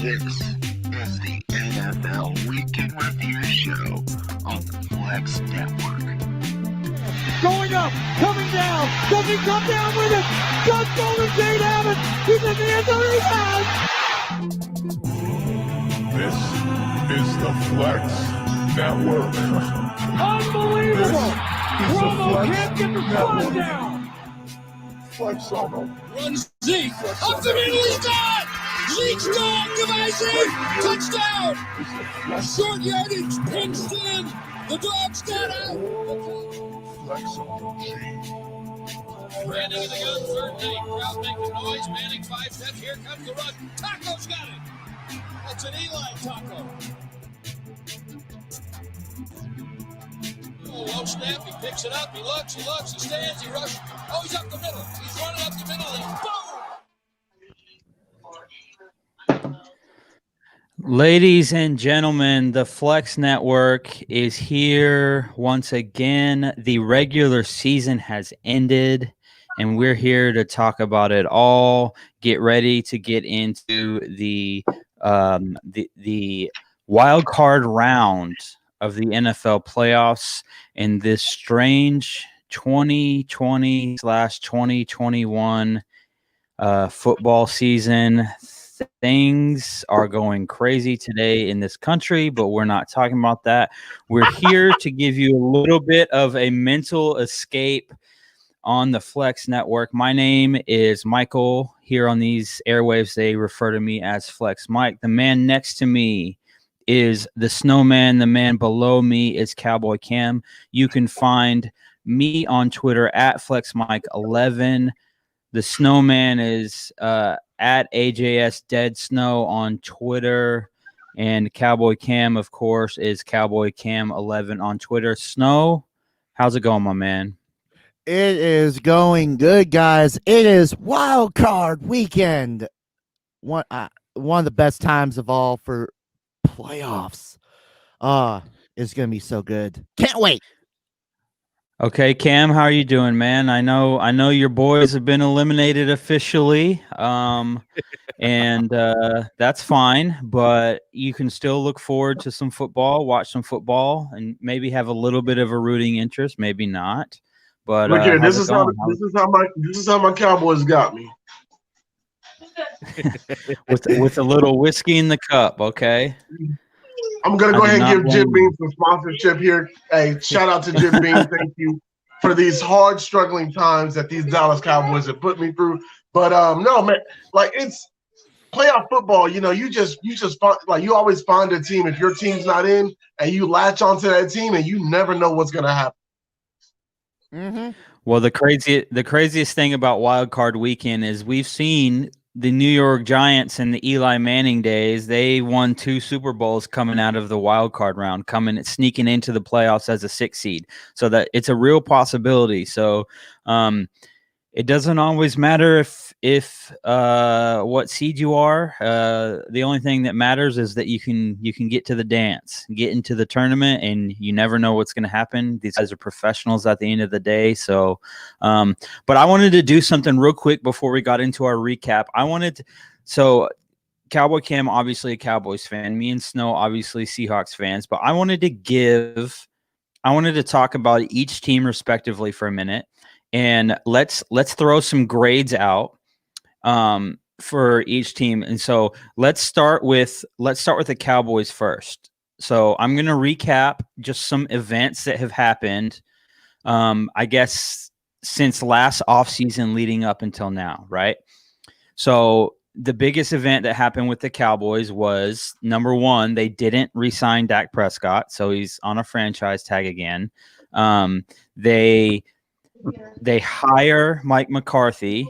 This is the NFL Weekend Review Show on the Flex Network. Going up, coming down, does he come down with it? Does Golden State have it? He's in the end zone, he has! This is the Flex Network. Unbelievable! Romo can't get the spot down! Flex on them. Runs Zeke, up the middle, he's gone! Zeke's gone, goodbye Zeke! Touchdown! Short yardage, pinched in, the dogs got out! Flex on them. Branding in the gun, third and 8, crowd making noise, Manning 5 steps, here comes the run, Taco's got it! That's an Eli Taco. Oh, low snap, he picks it up, he looks, he stands, he rushes. Oh, he's up the middle. He's running up the middle, and boom! Ladies and gentlemen, the Flex Network is here once again. The regular season has ended, and we're here to talk about it all. Get ready to get into the wild card round of the NFL playoffs in this strange 2020/2021 football season. Things are going crazy today in this country, but we're not talking about that. We're here to give you a little bit of a mental escape on the Flex Network. My name is Michael. Here on these airwaves, they refer to me as Flex Mike. The man next to me is the SnowMan. The man below me is Cowboy Cam. You can find me on Twitter at FlexMike11. The SnowMan is at AJS Dead Snow on Twitter. And Cowboy Cam, of course, is Cowboy Cam11 on Twitter. Snow, how's it going, my man? It is going good, guys. It is wild card weekend. One of the best times of all for playoffs. It's gonna be so good. Can't wait. Okay, Cam, how are you doing, man? I know your boys have been eliminated officially, and that's fine. But you can still look forward to some football, watch some football, and maybe have a little bit of a rooting interest, maybe not. But look here, this is how my Cowboys got me. with a little whiskey in the cup, okay. I'm gonna go ahead and give Jim Beam some sponsorship here. Hey, shout out to Jim Beam. Thank you for these hard struggling times that these Dallas Cowboys have put me through. But no, man, like it's playoff football. You know, you just find, like you always find a team if your team's not in, and you latch onto that team, and you never know what's gonna happen. Mm-hmm. Well, the craziest thing about Wild Card Weekend is we've seen the New York Giants in the Eli Manning days. They won 2 Super Bowls coming out of the wild card round, sneaking into the playoffs as a 6 seed. So that it's a real possibility. So it doesn't always matter if what seed you are. The only thing that matters is that you can get to the dance, get into the tournament, and you never know what's going to happen. These guys are professionals at the end of the day. So, but I wanted to do something real quick before we got into our recap. So Cowboy Cam, obviously a Cowboys fan. Me and Snow, obviously Seahawks fans. But I wanted to talk about each team respectively for a minute. And let's throw some grades out for each team. And so let's start with the Cowboys first. So I'm going to recap just some events that have happened, I guess, since last offseason leading up until now, right? So the biggest event that happened with the Cowboys was, number one, they didn't re-sign Dak Prescott, so he's on a franchise tag again. They hire Mike McCarthy,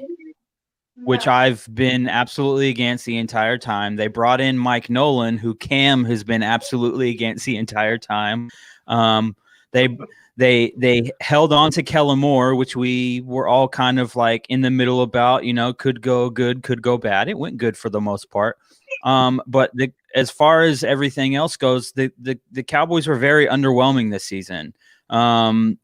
which I've been absolutely against the entire time. They brought in Mike Nolan, who Cam has been absolutely against the entire time. They held on to Kellen Moore, which we were all kind of like in the middle about, could go good, could go bad. It went good for the most part. But as far as everything else goes, the Cowboys were very underwhelming this season. A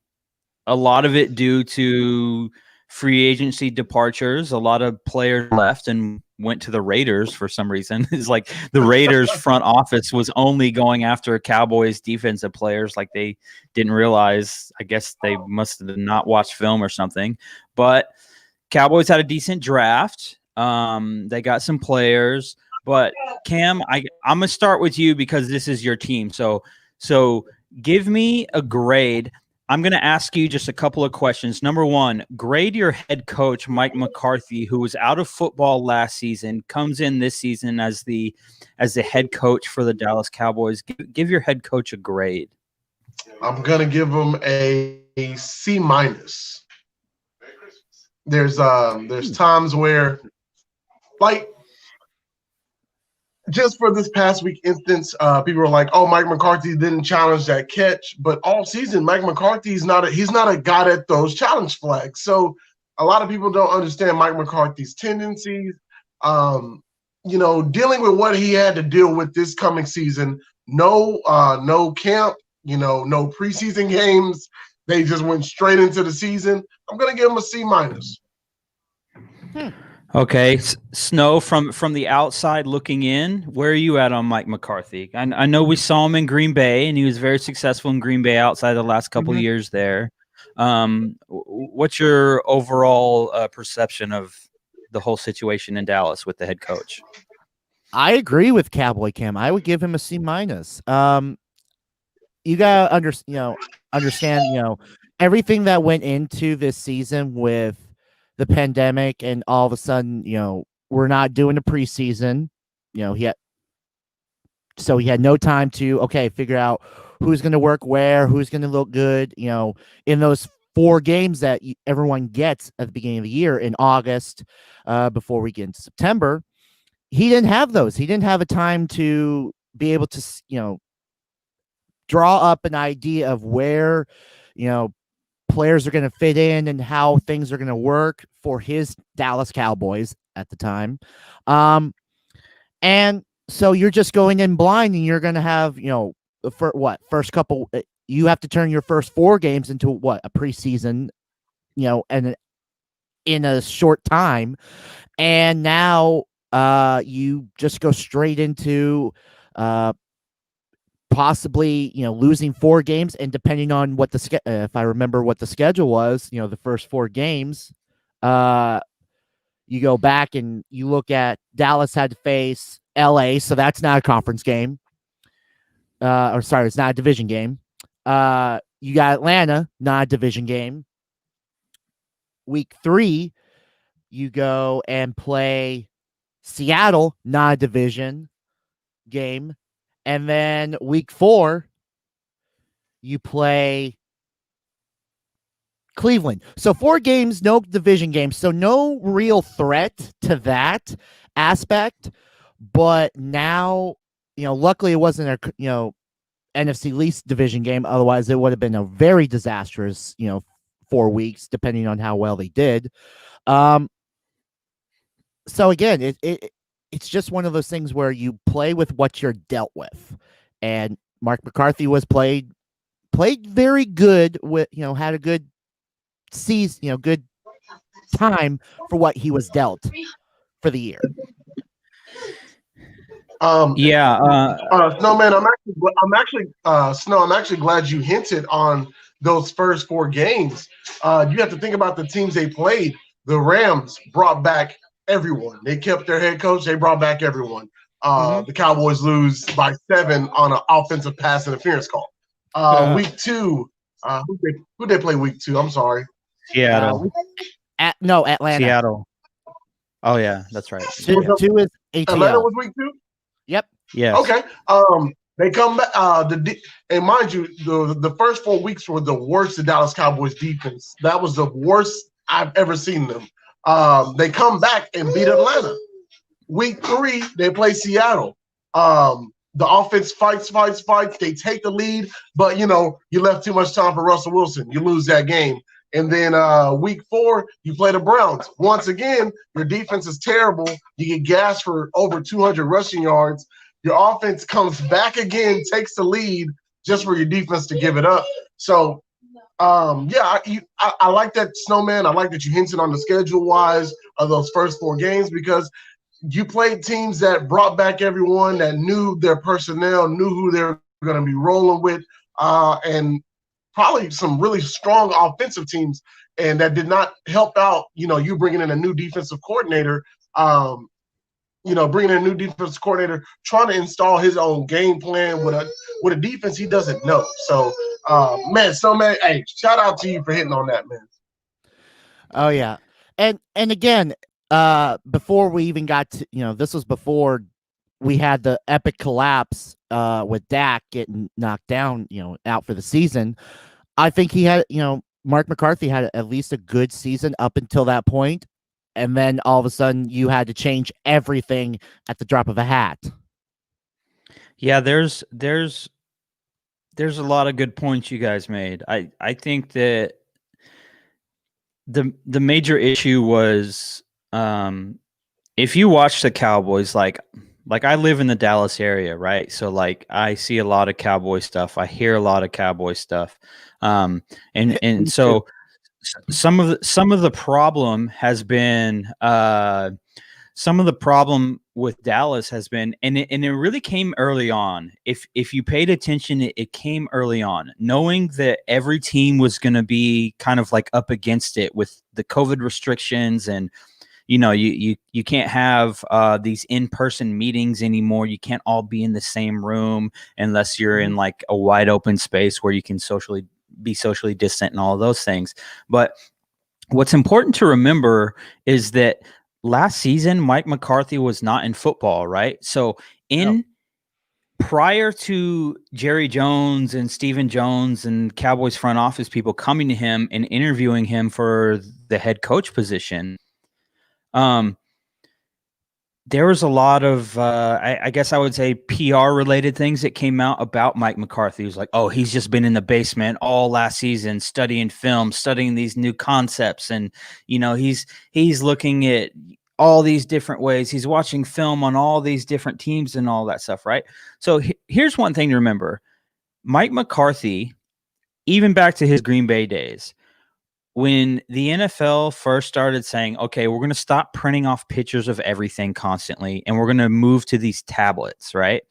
lot of it due to free agency departures. A lot of players left, and went to the Raiders for some reason. It's like the Raiders front office was only going after Cowboys defensive players. Like they didn't realize, I guess they must have not watched film or something, but Cowboys had a decent draft. They got some players, but Cam, I'm going to start with you because this is your team. So give me a grade. I'm going to ask you just a couple of questions. Number one, grade your head coach, Mike McCarthy, who was out of football last season, comes in this season as the head coach for the Dallas Cowboys. Give your head coach a grade. I'm going to give him a C-. There's times where, like, just for this past week instance, people were like, "Oh, Mike McCarthy didn't challenge that catch," but all season, Mike McCarthy's not a guy that throws challenge flags. So a lot of people don't understand Mike McCarthy's tendencies. Dealing with what he had to deal with this coming season, no camp, no preseason games. They just went straight into the season. I'm gonna give him a C-. Okay, Snow, from the outside looking in, where are you at on Mike McCarthy? I know we saw him in Green Bay, and he was very successful in Green Bay outside the last couple of years there. What's your overall perception of the whole situation in Dallas with the head coach? I agree with Cowboy Cam. I would give him a C-. You gotta understand, everything that went into this season with the pandemic, and all of a sudden, we're not doing a preseason. He had no time to figure out who's going to work where, who's going to look good. In those 4 games that everyone gets at the beginning of the year in August, before we get into September, he didn't have those. He didn't have a time to be able to, draw up an idea of where, players are going to fit in and how things are going to work for his Dallas Cowboys at the time. And so you're just going in blind, and you're going to have, first couple, you have to turn your first 4 games into a preseason, and in a short time. And now you just go straight into possibly, losing 4 games, and depending on what if I remember what the schedule was, the first 4 games, you go back and you look at Dallas had to face LA, so that's not a conference game. It's not a division game. You got Atlanta, not a division game. Week 3, you go and play Seattle, not a division game. And then week 4, you play Cleveland. So 4 games, no division games. So no real threat to that aspect. But now, luckily it wasn't a, NFC least division game. Otherwise, it would have been a very disastrous, 4 weeks, depending on how well they did. So again, it's just one of those things where you play with what you're dealt with. And Mark McCarthy was played very good with, had a good season, good time for what he was dealt for the year. SnowMan, I'm actually glad you hinted on those first 4 games. You have to think about the teams they played. The Rams brought back everyone. They kept their head coach. They brought back everyone. The Cowboys lose by 7 on an offensive pass interference call. Week 2, who they play week 2? I'm sorry. Seattle. Atlanta. Seattle. Oh yeah, that's right. 2 is ATL. Atlanta was week 2? Yep. Yeah. Okay. They come back. And mind you, the first 4 weeks were the worst the Dallas Cowboys defense. That was the worst I've ever seen them. They come back and beat Atlanta. Week 3, they play Seattle. The offense fights. They take the lead, but you left too much time for Russell Wilson. You lose that game. And then week 4, you play the Browns. Once again, your defense is terrible. You get gassed for over 200 rushing yards. Your offense comes back again, takes the lead just for your defense to give it up. So, I like that, SnowMan. I like that you hinted on the schedule-wise of those first 4 games because you played teams that brought back everyone, that knew their personnel, knew who they're going to be rolling with, and probably some really strong offensive teams, and that did not help out, you bringing in a new defensive coordinator, bringing in a new defensive coordinator, trying to install his own game plan with a defense he doesn't know. So, man, hey, shout out to you for hitting on that, man. Oh yeah. And again, before we even got to, this was before we had the epic collapse with Dak getting knocked down, out for the season. I think he had, Mark McCarthy had at least a good season up until that point, and then all of a sudden you had to change everything at the drop of a hat. Yeah, there's a lot of good points you guys made. I think that the major issue was, if you watch the Cowboys, like I live in the Dallas area, right? So like I see a lot of Cowboy stuff. I hear a lot of Cowboy stuff. And so some of the problem has been, some of the problem with Dallas has been, and it really came early on. If you paid attention, it came early on, knowing that every team was going to be kind of like up against it with the COVID restrictions, and you can't have these in-person meetings anymore. You can't all be in the same room unless you're in like a wide open space where you can be socially distant and all of those things. But what's important to remember is that last season, Mike McCarthy was not in football, right? So prior to Jerry Jones and Stephen Jones and Cowboys front office people coming to him and interviewing him for the head coach position, there was a lot of, I guess I would say, PR related things that came out about Mike McCarthy. He was like, oh, he's just been in the basement all last season, studying film, studying these new concepts. And, he's looking at all these different ways. He's watching film on all these different teams and all that stuff, right? So here's one thing to remember. Mike McCarthy, even back to his Green Bay days, when the NFL first started saying, okay, we're going to stop printing off pictures of everything constantly, and we're going to move to these tablets, right?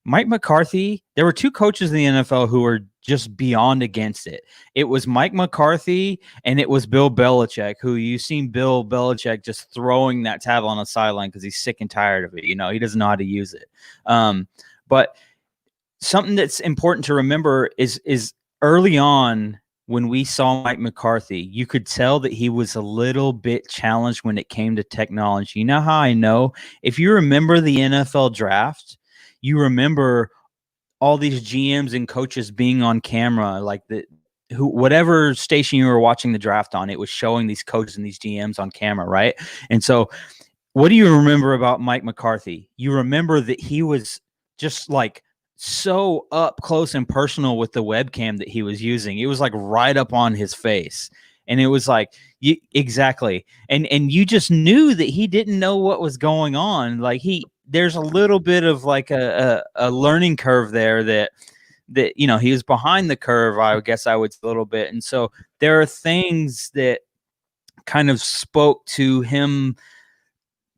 Mike McCarthy, there were two coaches in the NFL who were just beyond against it. It was Mike McCarthy and it was Bill Belichick, who you've seen Bill Belichick just throwing that tablet on the sideline because he's sick and tired of it. He doesn't know how to use it. But something that's important to remember is early on, when we saw Mike McCarthy, you could tell that he was a little bit challenged when it came to technology. You know how I know? If you remember the NFL draft, you remember all these GMs and coaches being on camera, like whatever station you were watching the draft on, it was showing these coaches and these GMs on camera, right? And so what do you remember about Mike McCarthy? You remember that he was just like so up close and personal with the webcam that he was using. It was like right up on his face. And it was like, exactly. And you just knew that he didn't know what was going on. Like there's a little bit of like a learning curve there that he was behind the curve, I guess I would say, a little bit. And so there are things that kind of spoke to him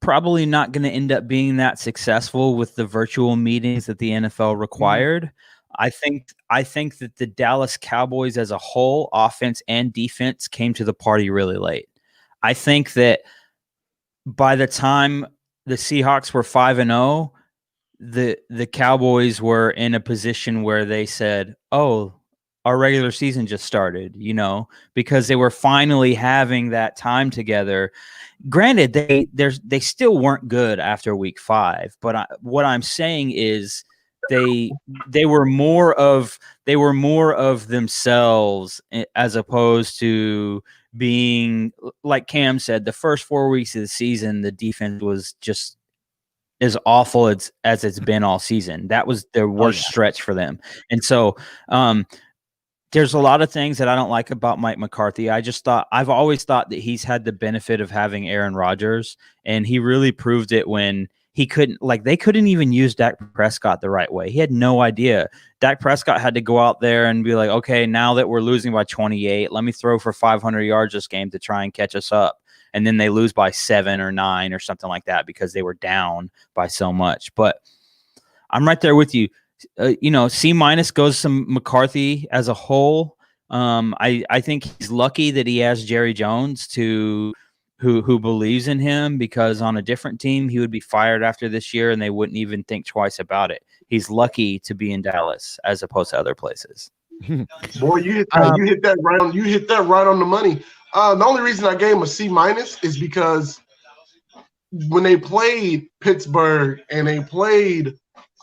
probably not going to end up being that successful with the virtual meetings that the NFL required. I think that the Dallas Cowboys as a whole, offense and defense, came to the party really late. I think that by the time the Seahawks were 5-0, the Cowboys were in a position where they said, oh, our regular season just started, because they were finally having that time together. Granted, they still weren't good after week 5, but what I'm saying is they were more of themselves, as opposed to being, like Cam said, the first 4 weeks of the season, the defense was just as awful as it's been all season. That was their worst stretch for them. And so there's a lot of things that I don't like about Mike McCarthy. I've always thought that he's had the benefit of having Aaron Rodgers, and he really proved it when they couldn't even use Dak Prescott the right way. He had no idea. Dak Prescott had to go out there and be like, okay, now that we're losing by 28, let me throw for 500 yards this game to try and catch us up. and then they lose by 7 or 9 or something like that because they were down by so much. But I'm right there with you. C- goes to McCarthy as a whole. I think he's lucky that he has Jerry Jones who believes in him, because on a different team he would be fired after this year and they wouldn't even think twice about it. He's lucky to be in Dallas as opposed to other places. Boy, you hit that right on. You hit that right on the money. The only reason I gave him a C- is because when they played Pittsburgh and they played,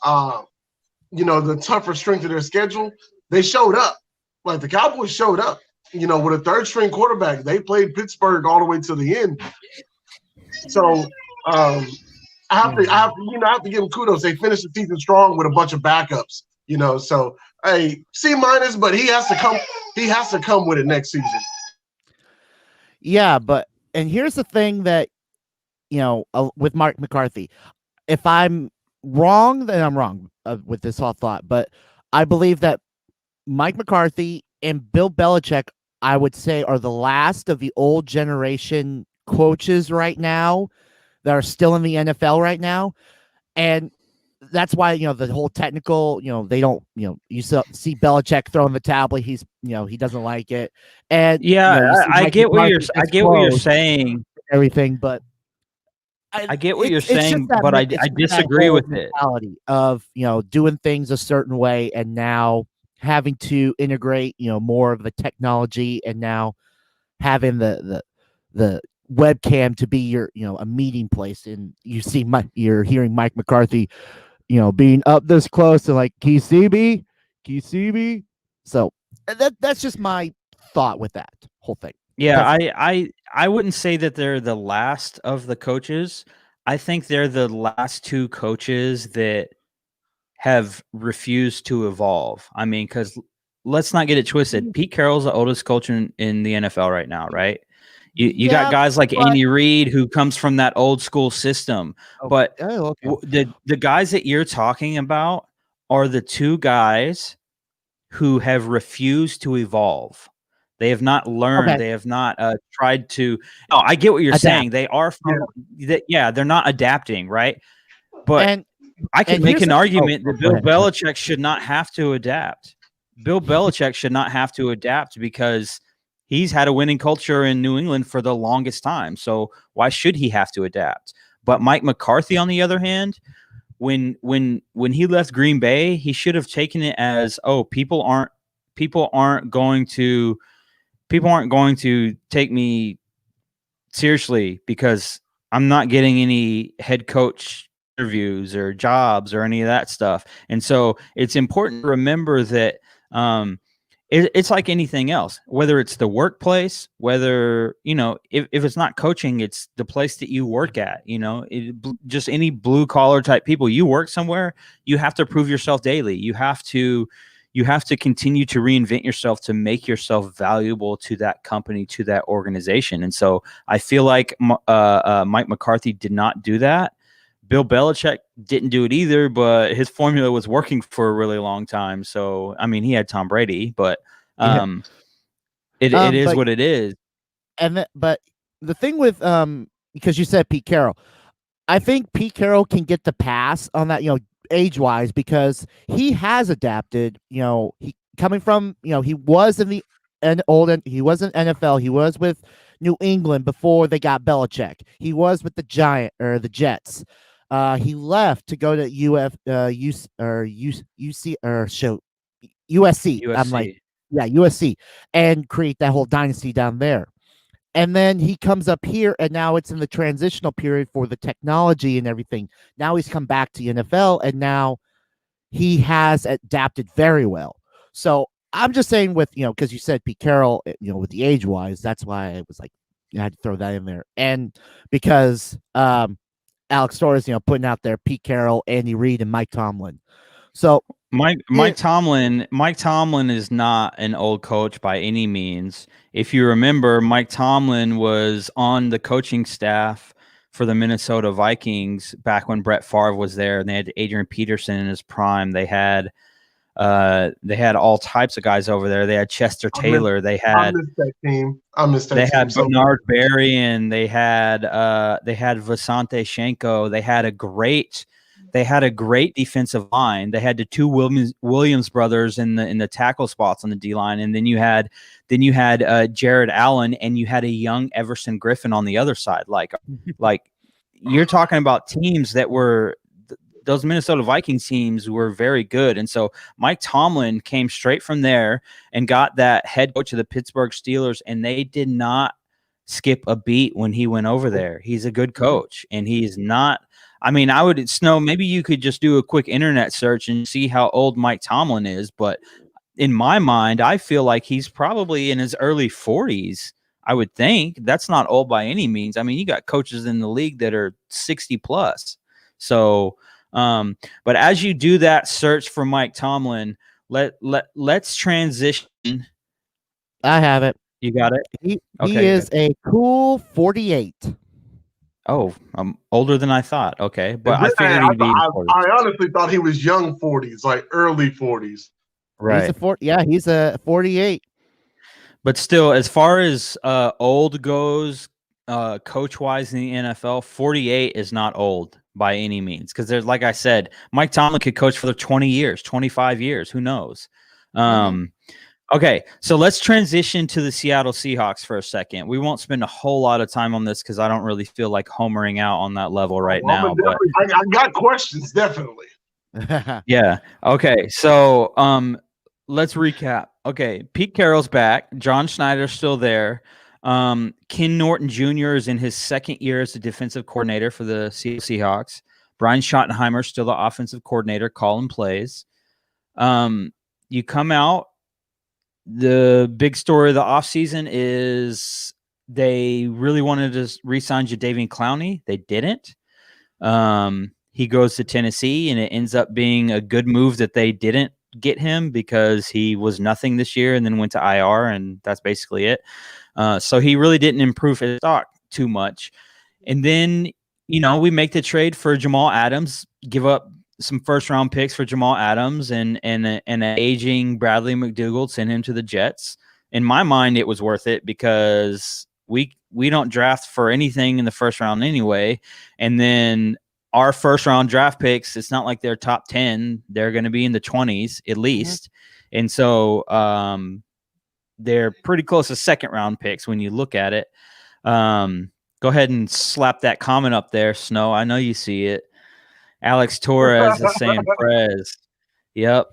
the tougher strength of their schedule, they showed up. Like the Cowboys showed up. With a third string quarterback, they played Pittsburgh all the way to the end. So I have to give them kudos. They finished the season strong with a bunch of backups. So hey, C-, but he has to come. He has to come with it next season. Yeah, and here's the thing that with Mark McCarthy, if I'm wrong, then I'm wrong with this whole thought. But I believe that Mike McCarthy and Bill Belichick, I would say, are the last of the old generation coaches right now that are still in the NFL right now. And that's why, the whole technical, they don't, you see Belichick throwing the tablet. He's, he doesn't like it. And I get what you're saying. Everything, but I get what you're saying, but I disagree with it. Of, doing things a certain way and now having to integrate, more of the technology, and now having the webcam to be your, a meeting place. And you're hearing Mike McCarthy, being up this close and like, can you see me? Can you see me? So that's just my thought with that whole thing. Yeah, I wouldn't say that they're the last of the coaches. I think they're the last two coaches that have refused to evolve. I mean, because let's not get it twisted. Pete Carroll's the oldest coach in the NFL right now, right? You got guys like Andy Reid, who comes from that old school system. But the guys that you're talking about are the two guys who have refused to evolve. They have not learned. Okay. They have not tried to. No, I get what you're saying. They are from. They're not adapting, right? But I can make an argument that Bill Belichick should not have to adapt. Bill Belichick should not have to adapt because he's had a winning culture in New England for the longest time. So why should he have to adapt? But Mike McCarthy, on the other hand, when he left Green Bay, he should have taken it as, people aren't going to take me seriously because I'm not getting any head coach interviews or jobs or any of that stuff. And so it's important to remember that it's like anything else, whether it's the workplace, whether, if it's not coaching, it's the place that you work at, just any blue collar type people. You work somewhere, you have to prove yourself daily. You have to continue to reinvent yourself to make yourself valuable to that company, to that organization. And so I feel like Mike McCarthy did not do that. Bill Belichick didn't do it either, but his formula was working for a really long time. So, I mean, he had Tom Brady, but it is what it is. But the thing with, because you said Pete Carroll, I think Pete Carroll can get the pass on that, age-wise, because he has adapted. He coming from, he was in the he was in NFL. He was with New England before they got Belichick. He was with the Jets. He left to go to USC. I'm like, USC, and create that whole dynasty down there. And then he comes up here, and now it's in the transitional period for the technology and everything. Now he's come back to NFL, and now he has adapted very well. So I'm just saying with, because you said Pete Carroll, with the age-wise, that's why I was like, I had to throw that in there. And because Alex Torres, putting out there Pete Carroll, Andy Reid, and Mike Tomlin. So Mike Tomlin is not an old coach by any means. If you remember, Mike Tomlin was on the coaching staff for the Minnesota Vikings back when Brett Favre was there, and they had Adrian Peterson in his prime. They had They had all types of guys over there. They had Chester Taylor. I missed that team. They had Bernard Berry, they had Vasante Shenko. They had a great defensive line. They had the two Williams brothers in the tackle spots on the D line, and then you had Jared Allen, and you had a young Everson Griffin on the other side. Like you're talking about teams that were. Those Minnesota Vikings teams were very good. And so Mike Tomlin came straight from there and got that head coach of the Pittsburgh Steelers, and they did not skip a beat when he went over there. He's a good coach, and he's not – I mean, I would – Snow, maybe you could just do a quick internet search and see how old Mike Tomlin is. But in my mind, I feel like he's probably in his early 40s, I would think. That's not old by any means. I mean, you got coaches in the league that are 60+. So – but as you do that search for Mike Tomlin, let's transition. I have it. You got it? He is a cool 48. Oh, I'm older than I thought. Okay. But I figured he'd be I honestly thought he was young 40s, like early 40s. Right. He's a 48. But still, as far as old goes, coach-wise in the NFL, 48 is not old by any means, because there's, like I said, Mike Tomlin could coach for 20 years, 25 years, who knows? Okay, so let's transition to the Seattle Seahawks for a second. We won't spend a whole lot of time on this because I don't really feel like homering out on that level right now. But I got questions, definitely. Yeah. Okay, so let's recap. Okay, Pete Carroll's back. John Schneider's still there. Ken Norton Jr. is in his second year as the defensive coordinator for the Seahawks. Brian Schottenheimer still the offensive coordinator, calling plays. You come out. The big story of the offseason is they really wanted to re-sign Jadeveon Clowney. They didn't. He goes to Tennessee, and it ends up being a good move that they didn't get him because he was nothing this year and then went to IR, and that's basically it. So he really didn't improve his stock too much. And then, we make the trade for Jamal Adams, give up some first-round picks for Jamal Adams and an aging Bradley McDougald, send him to the Jets. In my mind, it was worth it because we don't draft for anything in the first round anyway. And then our first-round draft picks, it's not like they're top 10. They're going to be in the 20s at least. Mm-hmm. And so they're pretty close to second-round picks when you look at it. Go ahead and slap that comment up there, Snow. I know you see it. Alex Torres is saying Prez. Yep.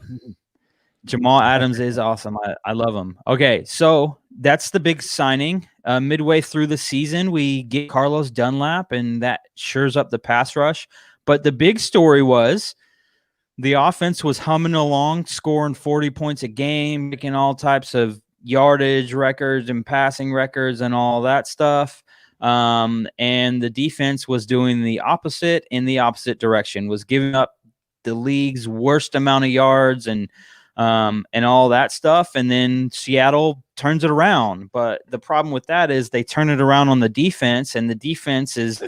Jamal Adams is awesome. I love him. Okay, so that's the big signing. Midway through the season, we get Carlos Dunlap, and that shores up the pass rush. But the big story was the offense was humming along, scoring 40 points a game, making all types of yardage records and passing records and all that stuff. And the defense was doing the opposite in the opposite direction, was giving up the league's worst amount of yards and all that stuff. And then Seattle turns it around. But the problem with that is they turn it around on the defense, and the defense is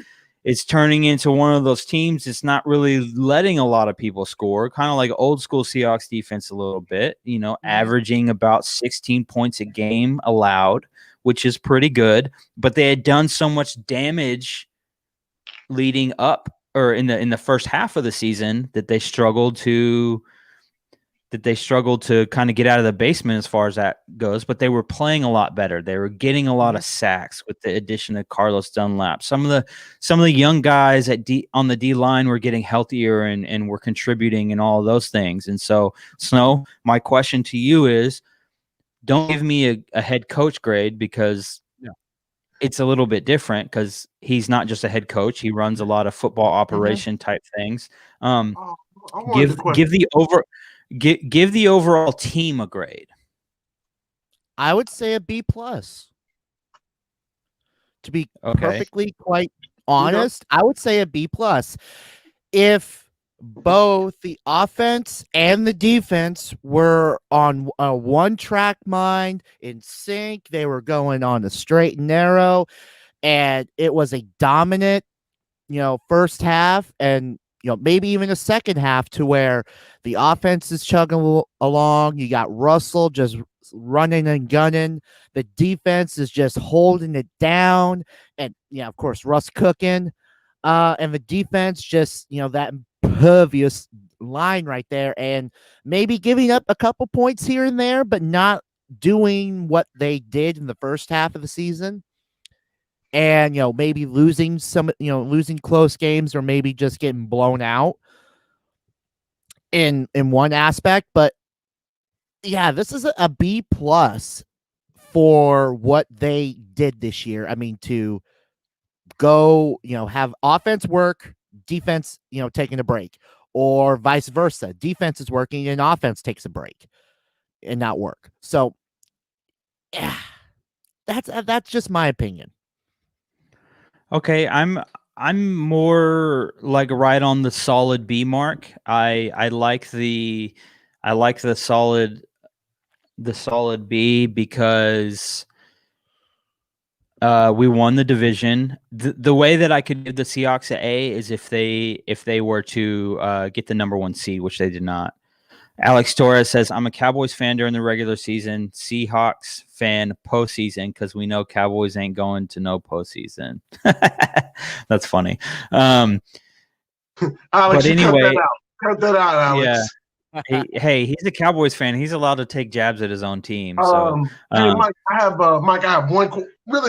turning into one of those teams that's not really letting a lot of people score, kind of like old school Seahawks defense a little bit, averaging about 16 points a game allowed, which is pretty good. But they had done so much damage leading up or in the first half of the season that they struggled to kind of get out of the basement as far as that goes. But they were playing a lot better. They were getting a lot of sacks with the addition of Carlos Dunlap. Some of the young guys on the D line were getting healthier and were contributing and all of those things. And so, Snow, my question to you is, don't give me a head coach grade because it's a little bit different because he's not just a head coach. He runs a lot of football operation type things. Give the overall team a grade. I would say a B+. To be perfectly quite honest, I would say a B+. If both the offense and the defense were on a one-track mind, in sync, they were going on the straight and narrow, and it was a dominant, first half, and maybe even a second half to where the offense is chugging along. You got Russell just running and gunning. The defense is just holding it down. And, of course, Russ cooking. And the defense just, that impervious line right there. And maybe giving up a couple points here and there, but not doing what they did in the first half of the season. And, maybe losing losing close games or maybe just getting blown out in one aspect. But yeah, this is a B plus for what they did this year. I mean, to go, have offense work, defense, taking a break, or vice versa. Defense is working and offense takes a break and not work. So yeah, that's just my opinion. Okay, I'm more like right on the solid B mark. I like the solid B because we won the division. The way that I could give the Seahawks an A is if they were to get the number 1 seed, which they did not. Alex Torres says, I'm a Cowboys fan during the regular season, Seahawks fan postseason, because we know Cowboys ain't going to no postseason. That's funny. Alex, but anyway, cut that out, Alex. Yeah. He's a Cowboys fan. He's allowed to take jabs at his own team. So, hey, Mike, I have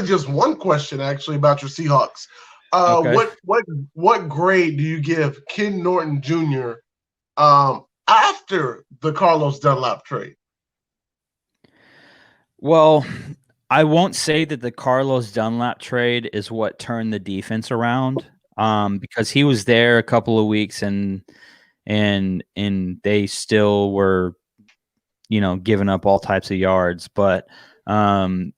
just one question actually about your Seahawks. Okay. What grade do you give Ken Norton Jr. After the Carlos Dunlap trade? Well, I won't say that the Carlos Dunlap trade is what turned the defense around, because he was there a couple of weeks and they still were, giving up all types of yards. But I'd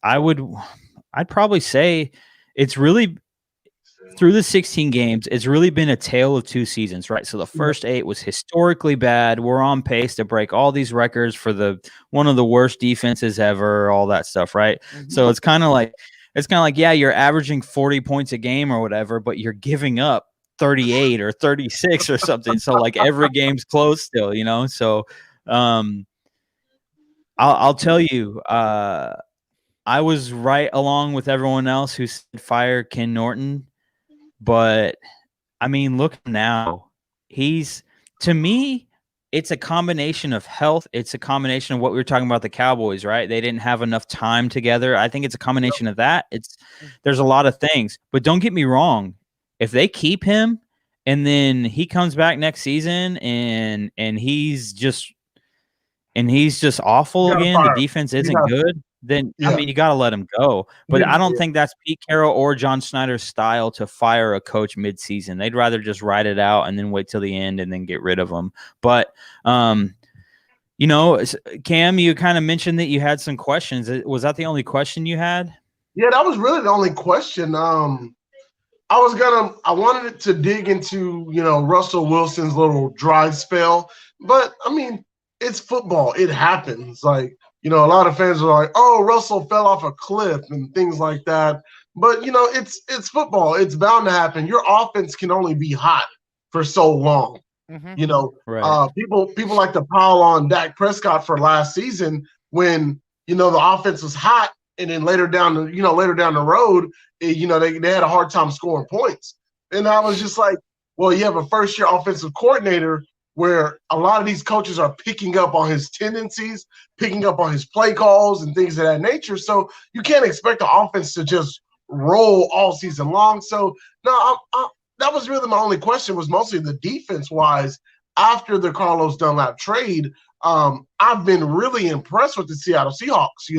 probably say it's really, through the 16 games, it's really been a tale of 2 seasons, right? So the first 8 was historically bad. We're on pace to break all these records for one of the worst defenses ever, all that stuff, right? Mm-hmm. So it's kind of like, yeah, you're averaging 40 points a game or whatever, but you're giving up 38 or 36 or something. So like every game's close still, So I'll tell you, I was right along with everyone else who said fire Ken Norton. But I mean, look now. To me, it's a combination of health. It's a combination of what we were talking about the Cowboys, right? They didn't have enough time together. I think it's a combination of that. There's a lot of things. But don't get me wrong. If they keep him and then he comes back next season and he's just awful again, the defense isn't good, then I mean, you got to let him go. But I don't think that's Pete Carroll or John Snyder's style to fire a coach midseason. They'd rather just ride it out and then wait till the end and then get rid of him. But Cam, you kind of mentioned that you had some questions. Was that the only question you had? Yeah, that was really the only question. I wanted to dig into, Russell Wilson's little dry spell, but I mean, it's football. It happens. Like, a lot of fans are like, oh, Russell fell off a cliff and things like that. But, it's football. It's bound to happen. Your offense can only be hot for so long. Mm-hmm. Right. People like to pile on Dak Prescott for last season when, the offense was hot. And then later down the road, they had a hard time scoring points. And I was just like, well, you have a first-year offensive coordinator where a lot of these coaches are picking up on his tendencies, picking up on his play calls and things of that nature. So you can't expect the offense to just roll all season long. So, no, that was really my only question, was mostly the defense-wise. After the Carlos Dunlap trade, I've been really impressed with the Seattle Seahawks.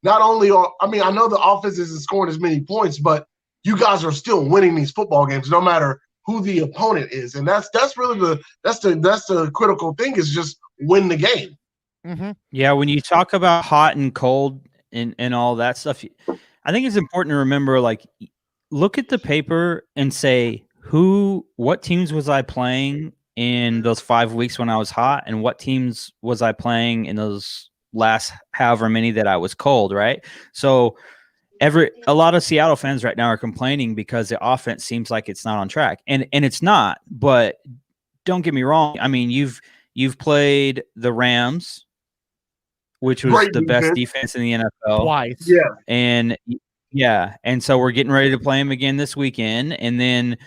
Not only I know the offense isn't scoring as many points, but you guys are still winning these football games no matter who the opponent is, and that's really the critical thing, is just win the game. Mm-hmm. Yeah, when you talk about hot and cold and all that stuff, I think it's important to remember, like, look at the paper and say what teams was I playing in those 5 weeks when I was hot, and what teams was I playing in those last however many that I was cold, right? So a lot of Seattle fans right now are complaining because the offense seems like it's not on track, and it's not. But don't get me wrong. I mean, you've played the Rams, which was Great the best defense. defense in the NFL. Twice. Yeah. And yeah, and so we're getting ready to play them again this weekend, and then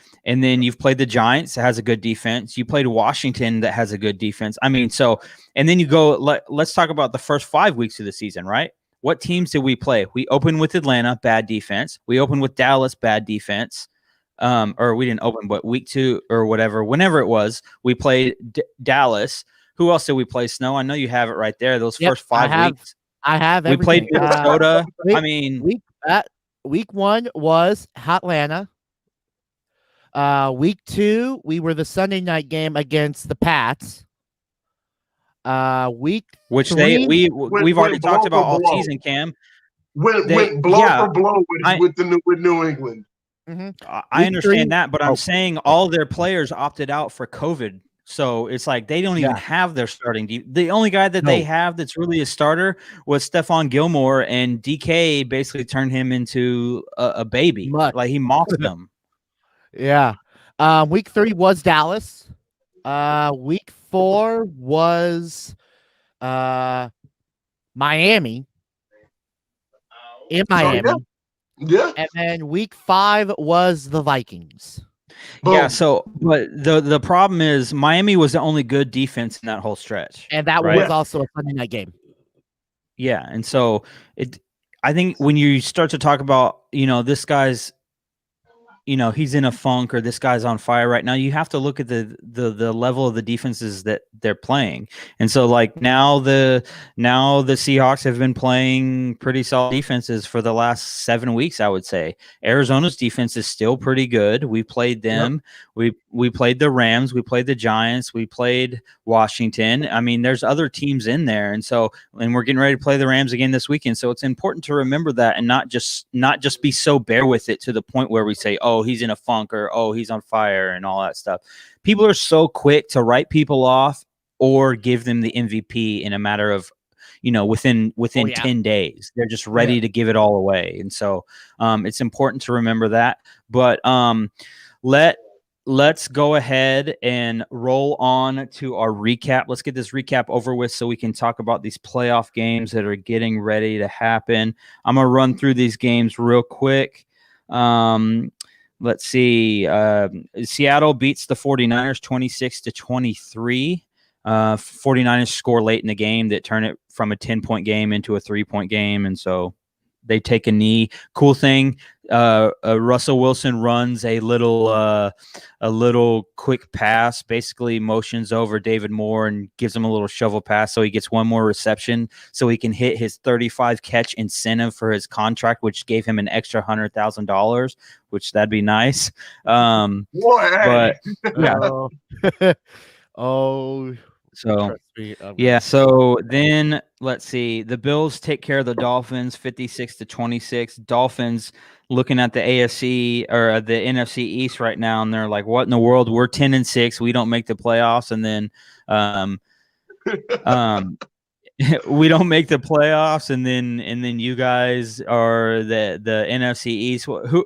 you've played the Giants that has a good defense. You played Washington that has a good defense. I mean, so and then you go. Let's talk about the first 5 weeks of the season, right? What teams did we play? We opened with Atlanta, bad defense. We opened with Dallas, bad defense. Or we didn't open, but week 2 or whatever, whenever it was, we played Dallas. Who else did we play? Snow, I know you have it right there. Those first 5 weeks. I have We played everything. Minnesota. I mean, week 1 was Atlanta. Week 2, we were the Sunday night game against the Pats. Week which 3, we've already talked about all season, Cam. Went blow for blow with New England. Mm-hmm. I understand that, but I'm saying all their players opted out for COVID. So it's like they don't even have their starting. The only guy that they have that's really a starter was Stephon Gilmore, and DK basically turned him into a baby. Like he mocked them. Yeah. Week 3 was Dallas. Week 4 was Miami. In Miami. Yeah. And then week 5 was the Vikings. Boom. Yeah, so but the problem is Miami was the only good defense in that whole stretch. And that was also a Sunday night game. Yeah, and so I think when you start to talk about, this guy's he's in a funk or this guy's on fire right now, you have to look at the level of the defenses that they're playing. And so like now the Seahawks have been playing pretty solid defenses for the last 7 weeks, I would say. Arizona's defense is still pretty good. We played them. Yep. We played the Rams, we played the Giants, we played Washington. I mean, there's other teams in there. And we're getting ready to play the Rams again this weekend. So it's important to remember that and not just be so bare with it to the point where we say, oh, he's in a funk or, oh, he's on fire and all that stuff. People are so quick to write people off or give them the MVP in a matter of, within 10 days. They're just ready to give it all away. And so it's important to remember that. But let's go ahead and roll on to our recap. Let's get this recap over with so we can talk about these playoff games that are getting ready to happen. I'm going to run through these games real quick. Let's see. Seattle beats the 49ers 26-23. 49ers score late in the game that turn it from a 10-point game into a 3-point game. And so they take a knee. Cool thing. Russell Wilson runs a little quick pass, basically motions over David Moore and gives him a little shovel pass so he gets one more reception so he can hit his 35 catch incentive for his contract, which gave him an extra $100,000, which that'd be nice. But yeah. So yeah, so then let's see. The Bills take care of the Dolphins 56-26. Dolphins looking at the AFC or the NFC East right now, and they're like, what in the world? We're 10-6. We don't make the playoffs, and then we don't make the playoffs, and then you guys are the NFC East. What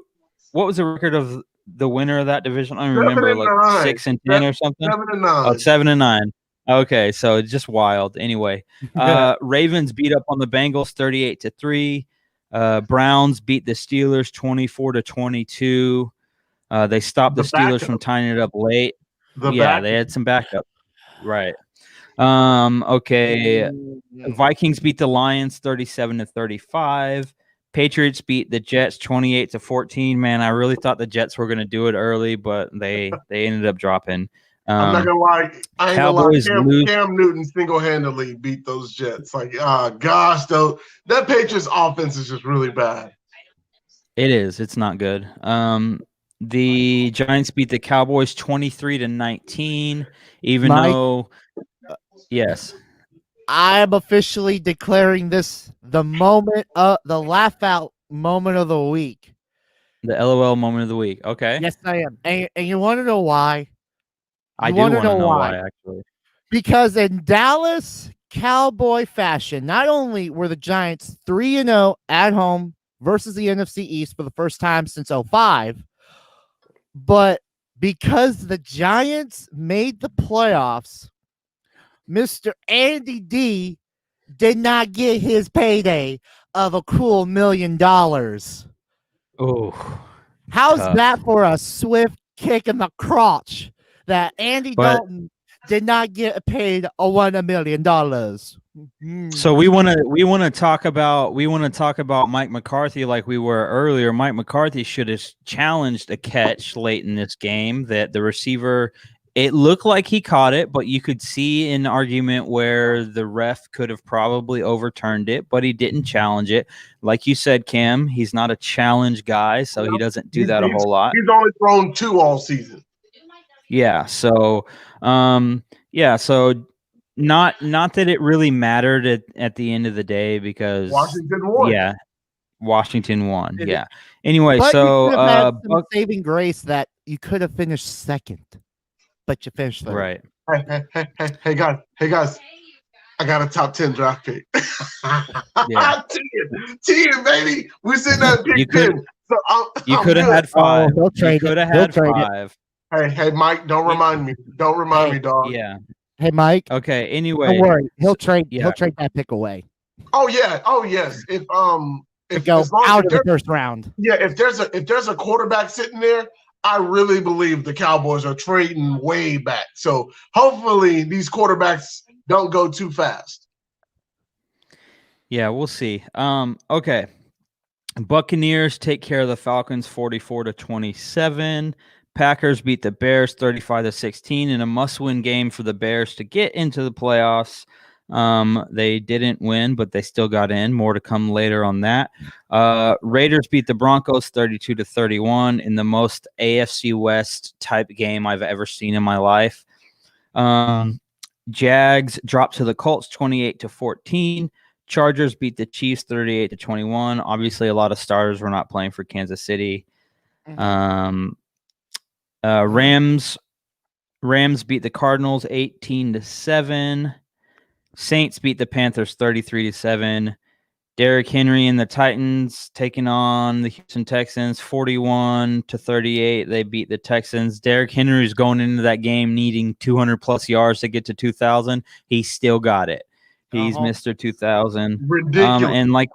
was the record of the winner of that division? I don't remember, like 6-10 or something. 7-9. Oh, 7-9. Okay, so just wild. Anyway, Ravens beat up on the Bengals 38-3. Browns beat the Steelers 24-22. They stopped the Steelers from tying it up late. They had some backup. Right. Okay. Vikings beat the Lions 37-35. Patriots beat the Jets 28-14. Man, I really thought the Jets were going to do it early, but they ended up dropping. I'm not gonna lie. I ain't Cowboys gonna lie. Cam Newton single-handedly beat those Jets. Like, gosh, though, that Patriots offense is just really bad. It is. It's not good. The Giants beat the Cowboys 23-19. Even though, yes, I'm officially declaring this the laugh out moment of the week. The LOL moment of the week. Okay. Yes, I am. And you want to know why? I do want to know why, actually. Because in Dallas Cowboy fashion, not only were the Giants 3-0 at home versus the NFC East for the first time since 2005, but because the Giants made the playoffs, Mr. Andy D did not get his payday of a cool $1 million. Oh, How's tough. that for a swift kick in the crotch that Andy Dalton did not get paid $1 million? So we want to talk about Mike McCarthy like we were earlier. Mike McCarthy should have challenged a catch late in this game that the receiver. It looked like he caught it, but you could see an argument where the ref could have probably overturned it, but he didn't challenge it. Like you said, Cam, he's not a challenge guy, so he doesn't do that a whole lot. He's only thrown 2 all season. Yeah. So, so not that it really mattered at the end of the day because Washington won. Yeah, Washington won. Yeah. Anyway, but so you could have had some saving grace that you could have finished second. But you finished third. Right. Hey guys. I got a top 10 draft pick. Yeah. 10, baby. We're sitting at pick 10. So you could have had 5. He'll trade you could have had 5. Hey, Mike, don't remind me. Don't remind me, dog. Yeah. Hey, Mike. Okay. Anyway. Don't worry. He'll trade that pick away. Oh yeah. Oh yes. If go out of the first round. Yeah, if there's a quarterback sitting there, I really believe the Cowboys are trading way back. So hopefully these quarterbacks don't go too fast. Yeah, we'll see. Okay. Buccaneers take care of the Falcons 44-27. Packers beat the Bears 35-16 in a must-win game for the Bears to get into the playoffs. They didn't win, but they still got in. More to come later on that. Raiders beat the Broncos 32-31 in the most AFC West type game I've ever seen in my life. Jags dropped to the Colts 28-14. Chargers beat the Chiefs 38-21. Obviously, a lot of starters were not playing for Kansas City. Rams beat the Cardinals 18-7. Saints beat the Panthers 33-7. Derrick Henry and the Titans taking on the Houston Texans 41-38. They beat the Texans. Derrick Henry is going into that game needing 200+ yards to get to 2,000. He still got it. He's Mr. 2,000. Ridiculous. And like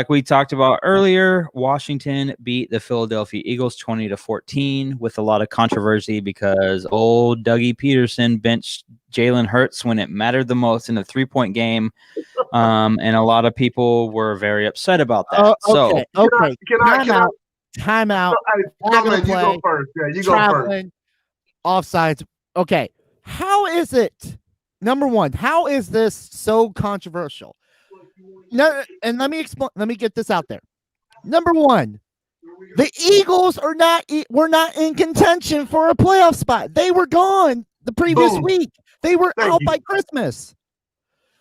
we talked about earlier, Washington beat the Philadelphia Eagles 20-14 with a lot of controversy because old Dougie Peterson benched Jalen Hurts when it mattered the most in a 3-point game. And a lot of people were very upset about that. Time out. You go first. Yeah, you go first. Offsides. Okay. How is it? Number one, how is this so controversial? No, and let me explain. Let me get this out there. Number one, the Eagles were not in contention for a playoff spot. They were gone the previous week. They were out by Christmas.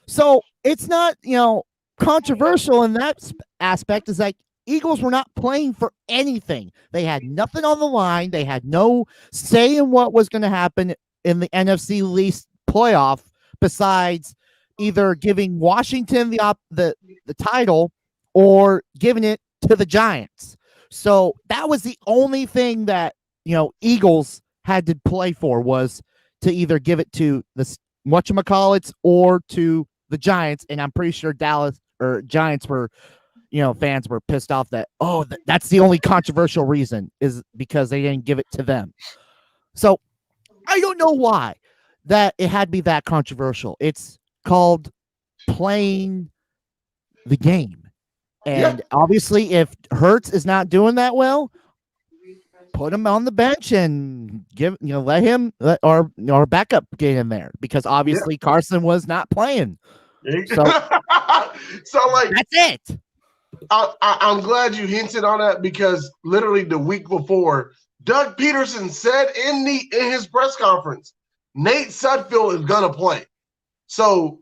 So it's not, controversial in that aspect. Is like Eagles were not playing for anything. They had nothing on the line. They had no say in what was going to happen in the NFC least playoff besides either giving Washington the title or giving it to the Giants. So that was the only thing that, Eagles had to play for was to either give it to the whatchamacallits or to the Giants. And I'm pretty sure Dallas or Giants were, fans were pissed off that, that's the only controversial reason is because they didn't give it to them. So I don't know why that it had to be that controversial. It's called playing the game. And obviously if Hurts is not doing that well, put him on the bench and let our backup get in there because obviously Carson was not playing. So that's it. I'm glad you hinted on that because literally the week before, Doug Peterson said in his press conference, Nate Sudfeld is gonna play. So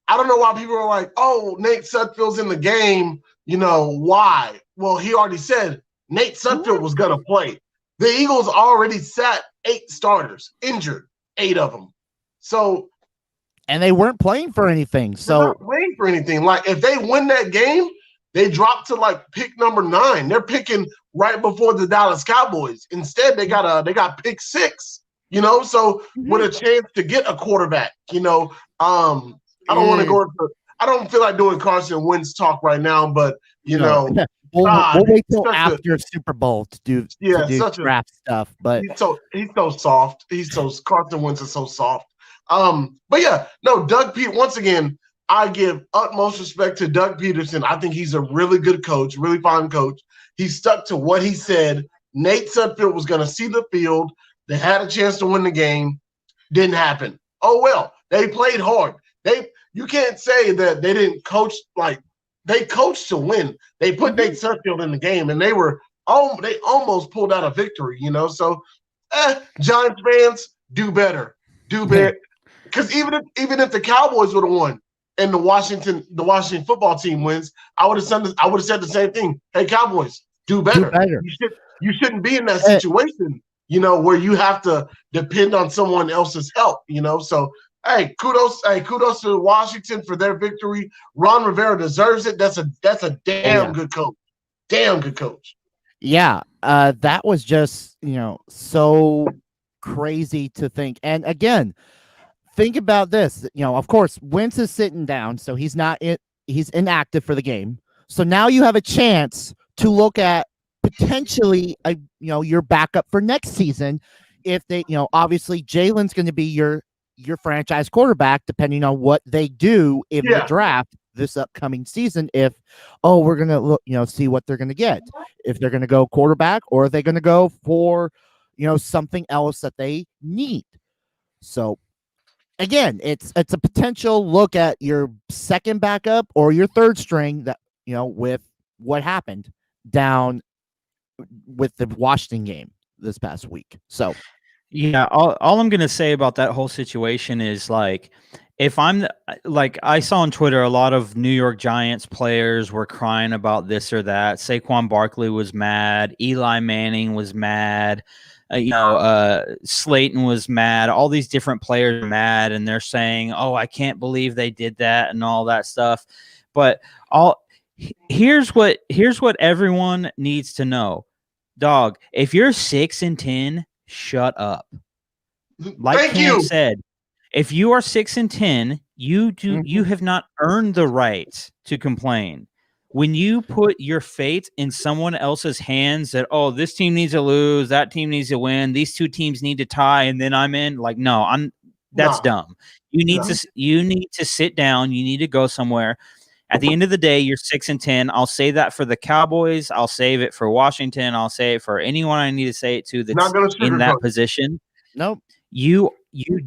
I don't know why people are like, oh, Nate Sudfeld's in the game. Why? Well, he already said Nate Sudfeld was going to play. The Eagles already sat 8 starters, injured 8 of them. So, and they weren't playing for anything. Like, if they win that game, they drop to like pick number 9. They're picking right before the Dallas Cowboys. Instead, they got pick 6. So with a chance to get a quarterback. I don't want to go into. I don't feel like doing Carson Wentz talk right now, but we'll wait till after Super Bowl to do draft stuff. But he's so soft. Carson Wentz is so soft. But yeah, no, Doug Pete. Once again, I give utmost respect to Doug Peterson. I think he's a really good coach, really fine coach. He stuck to what he said. Nate Sudfeld was going to see the field. They had a chance to win the game. Didn't happen. Oh well, they played hard. You can't say that they didn't coach. Like, they coached to win. They put Nate Sudfeld in the game, and they almost pulled out a victory. So Giants fans, do better. Because even if the Cowboys would have won and the Washington football team wins, I would have said the same thing. Hey, Cowboys, do better. You shouldn't be in that situation, where you have to depend on someone else's help. So hey, kudos to Washington for their victory. Ron Rivera deserves it. That's a damn good coach. Damn good coach. Yeah, that was just so crazy to think. And again, think about this. Of course, Wentz is sitting down, so he's inactive for the game. So now you have a chance to look at potentially your backup for next season. If they, obviously Jalen's going to be your franchise quarterback, depending on what they do in the draft this upcoming season. If we're gonna look, see what they're gonna get, if they're gonna go quarterback or are they gonna go for something else that they need. So again, it's a potential look at your second backup or your third string that with what happened down with the Washington game this past week. So yeah, all I'm going to say about that whole situation is, like, if I'm I saw on Twitter, a lot of New York Giants players were crying about this or that. Saquon Barkley was mad. Eli Manning was mad. Slayton was mad. All these different players are mad, and they're saying, "Oh, I can't believe they did that," and all that stuff. But here's what everyone needs to know, dog. If you're 6-10. Shut up. Like Cam said, if you are 6-10, you have not earned the right to complain. When you put your fate in someone else's hands, that this team needs to lose, that team needs to win, these two teams need to tie, and then I'm in. That's dumb. You need to sit down. You need to go somewhere. At the end of the day, you're 6-10. I'll say that for the Cowboys. I'll save it for Washington. I'll say it for anyone I need to say it to that's in that position. Nope. You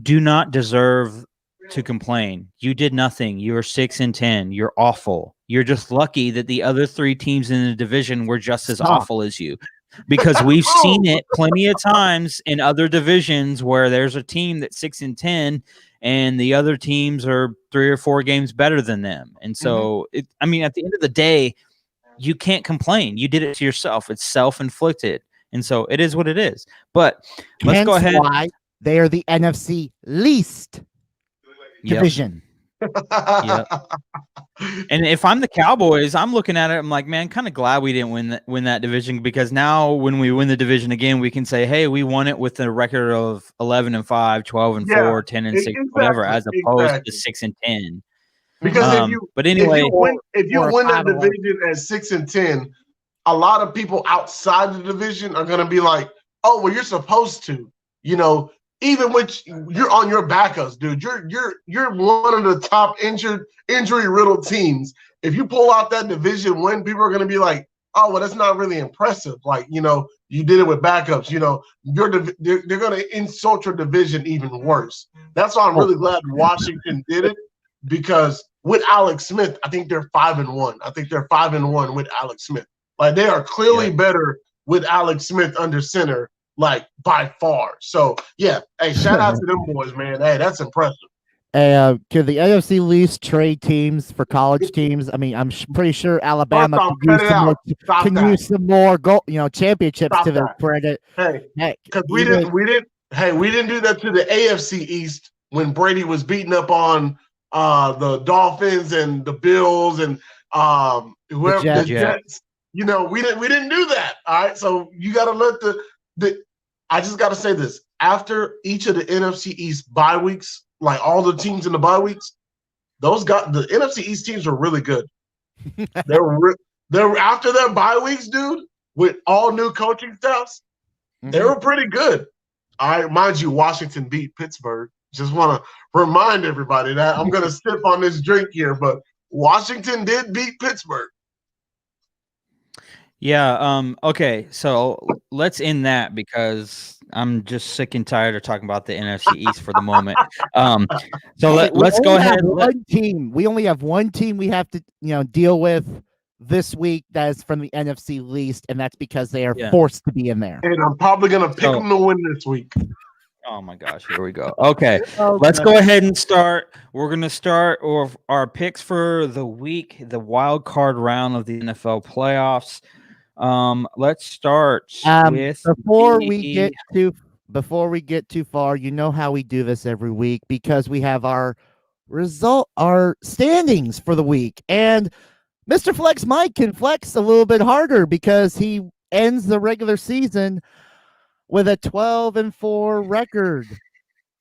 do not deserve to complain. You did nothing. You're 6-10. You're awful. You're just lucky that the other 3 teams in the division were just as awful as you. Because we've seen it plenty of times in other divisions where there's a team that's 6-10 and the other teams are 3 or 4 games better than them. And so, at the end of the day, you can't complain. You did it to yourself. It's self-inflicted. And so it is what it is. But let's go ahead. Why they are the NFC least division. Yep. And if I'm the Cowboys, I'm looking at it. I'm like, man, kind of glad we didn't win that division, because now when we win the division again, we can say, hey, we won it with a record of 11-5, 12-4, 10-6, whatever, as opposed to 6-10. Because but anyway, if you win that division at 6-10, a lot of people outside the division are going to be like, oh, well, you're supposed to, even with you're on your backups, dude. You're one of the top injury riddled teams. If you pull out that division win, people are going to be like, oh, well, that's not really impressive. Like, you did it with backups. They're going to insult your division even worse. That's why I'm really glad Washington did it, because with Alex Smith, I think they're 5-1. I think they're 5-1 with Alex Smith. Like, they are clearly better with Alex Smith under center, like, by far. So, yeah, hey, shout out to them boys, man. Hey, that's impressive. Hey, could the AFC least trade teams for college teams? I mean, I'm pretty sure Alabama can use some more championships to their credit. Hey, because we didn't do that to the AFC East when Brady was beating up on the Dolphins and the Bills and whoever the Jets. You know, we didn't do that. All right. So you got to let the I just got to say this. After each of the NFC East bye weeks, like all the teams in the bye weeks, the NFC East teams are really good. They're after their bye weeks, dude, with all new coaching staffs, they were pretty good. All right, mind you, Washington beat Pittsburgh. Just want to remind everybody that I'm going to sip on this drink here, but Washington did beat Pittsburgh. Yeah. Okay. So let's end that because I'm just sick and tired of talking about the NFC East for the moment. So let's go ahead. We only have one team we have to deal with this week that is from the NFC least, and that's because they are forced to be in there. And I'm probably going to pick them to win this week. Oh my gosh, here we go. Okay, let's go ahead and start. We're going to start our picks for the week, the wild card round of the NFL playoffs. Let's start with before we get too far, you know how we do this every week because we have our standings for the week. And Mr. Flex Mike can flex a little bit harder because he ends the regular season with a 12-4 record.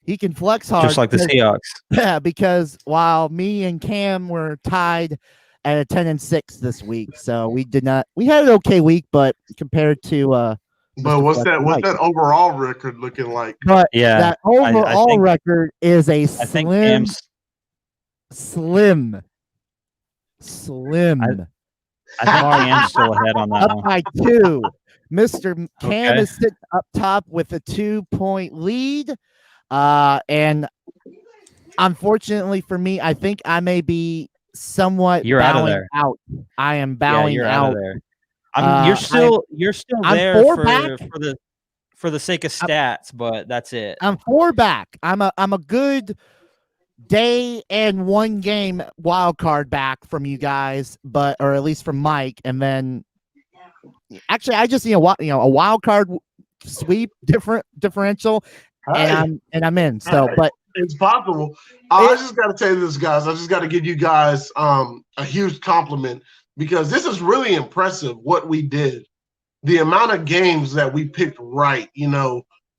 He can flex hard. Just like the Seahawks. Yeah, because while me and Cam were tied at a 10-6 this week. So we had an okay week, but compared to but what's that overall record looking like? But that overall record is a slim. I think Cam's still ahead on that up one. by 2. Mr. Cam is sitting up top with a 2-point lead. And unfortunately for me, I think I may be somewhat bowing out. I am bowing out. Out of there. You're still there for the sake of stats, but that's it. I'm 4 back. I'm a good day and 1 game wild card back from you guys, or at least from Mike. And then actually I just a wild card sweep differential, and I'm in. So, but it's possible. I just got to tell you this, guys. I just got to give you guys a huge compliment because this is really impressive what we did. The amount of games that we picked right,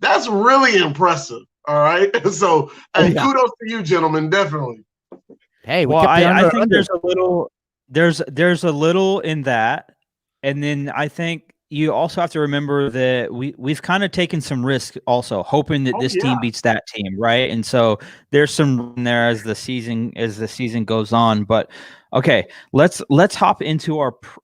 that's really impressive. All right. So, kudos to you, gentlemen. Definitely. Hey, I think there's a little in that, and then I think you also have to remember that we've kind of taken some risk also, hoping that this team beats that team, right? And so there's some room there as the season goes on. But okay, let's hop into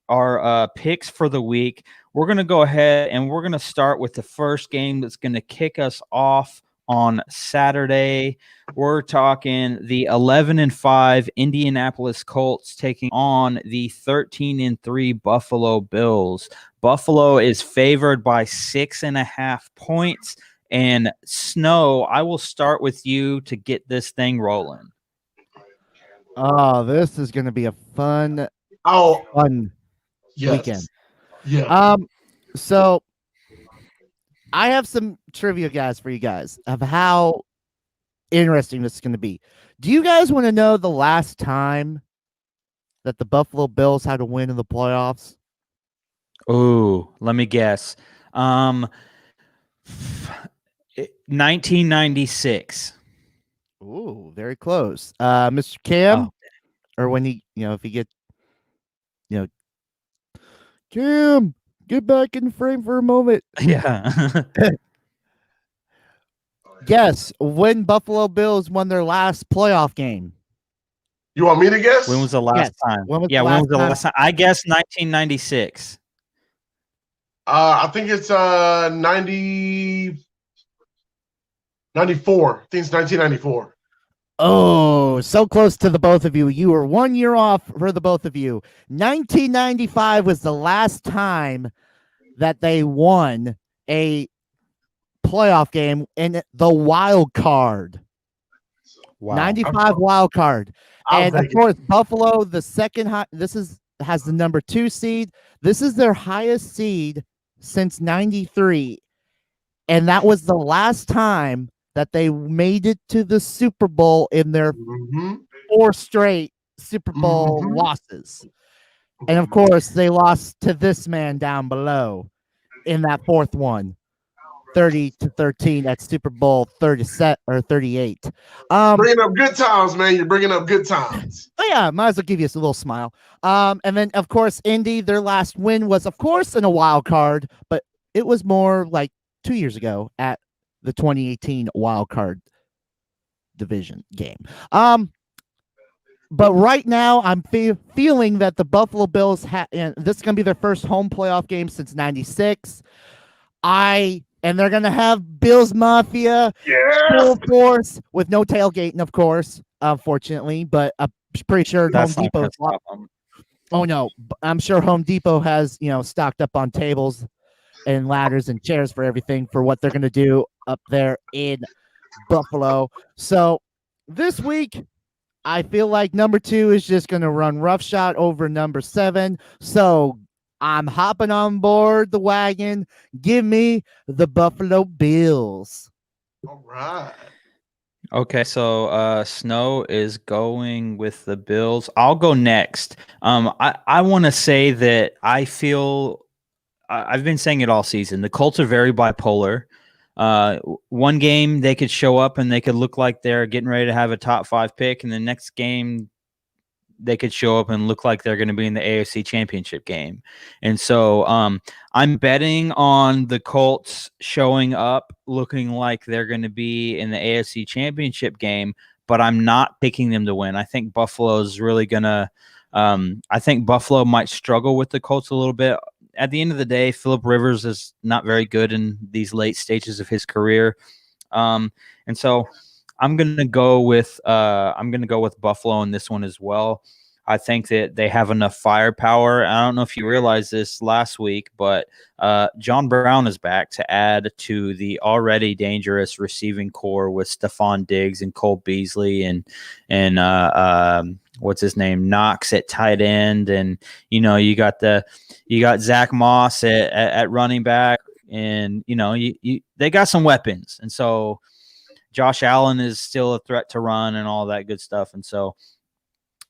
our picks for the week. We're gonna go ahead and we're gonna start with the first game that's gonna kick us off on Saturday. We're talking the 11-5 Indianapolis Colts taking on the 13-3 Buffalo Bills. Buffalo is favored by 6.5 points. And Snow, I will start with you to get this thing rolling. Oh, this is going to be a fun weekend. Yeah. So I have some trivia, guys, for you guys of how interesting this is going to be. Do you guys want to know the last time that the Buffalo Bills had a win in the playoffs? Oh, let me guess. 1996. Ooh, very close. Mr. Cam, or when he, if he gets, Cam, get back in frame for a moment. Yeah. Guess when Buffalo Bills won their last playoff game. You want me to guess? When was the last time? When was the last time? I guess 1996. I think it's 94. I think it's 1994. Oh, so close to the both of you. You were 1 year off for the both of you. 1995 was the last time that they won a playoff game in the wild card. Wow. 95 wild card. And of course, Buffalo, the second high, has the number 2 seed. This is their highest seed since 93. And that was the last time that they made it to the Super Bowl in their 4 straight Super Bowl losses. And of course, they lost to this man down below in that fourth one, 30-13 at Super Bowl 37 or 38. Bringing up good times, man. You're bringing up good times. Oh yeah, might as well give you a little smile. And then of course, Indy, their last win was of course in a wild card, but it was more like 2 years ago at the 2018 wild card division game. But right now, I'm feeling that the Buffalo Bills and this is going to be their first home playoff game since '96. And they're going to have Bills Mafia full force with no tailgating, of course, unfortunately. But I'm pretty sure That's Home Depot. Oh no, I'm sure Home Depot has stocked up on tables and ladders and chairs for everything for what they're going to do up there in Buffalo. So this week, I feel like number 2 is just going to run roughshod over number 7. So I'm hopping on board the wagon. Give me the Buffalo Bills. All right. Okay, so Snow is going with the Bills. I'll go next. I want to say that I feel I've been saying it all season. The Colts are very bipolar. One game they could show up and they could look like they're getting ready to have a top 5 pick, and the next game they could show up and look like they're going to be in the AFC Championship game. And so I'm betting on the Colts showing up looking like they're going to be in the AFC Championship game, but I'm not picking them to win. I think Buffalo's really going to I think Buffalo might struggle with the Colts a little bit. At the end of the day, Phillip Rivers is not very good in these late stages of his career. And so I'm going to go with Buffalo in this one as well. I think that they have enough firepower. I don't know if you realized this last week, but John Brown is back to add to the already dangerous receiving core with Stephon Diggs and Cole Beasley and what's his name, Knox at tight end, and you got Zach Moss at running back, and they got some weapons, and so Josh Allen is still a threat to run and all that good stuff, and so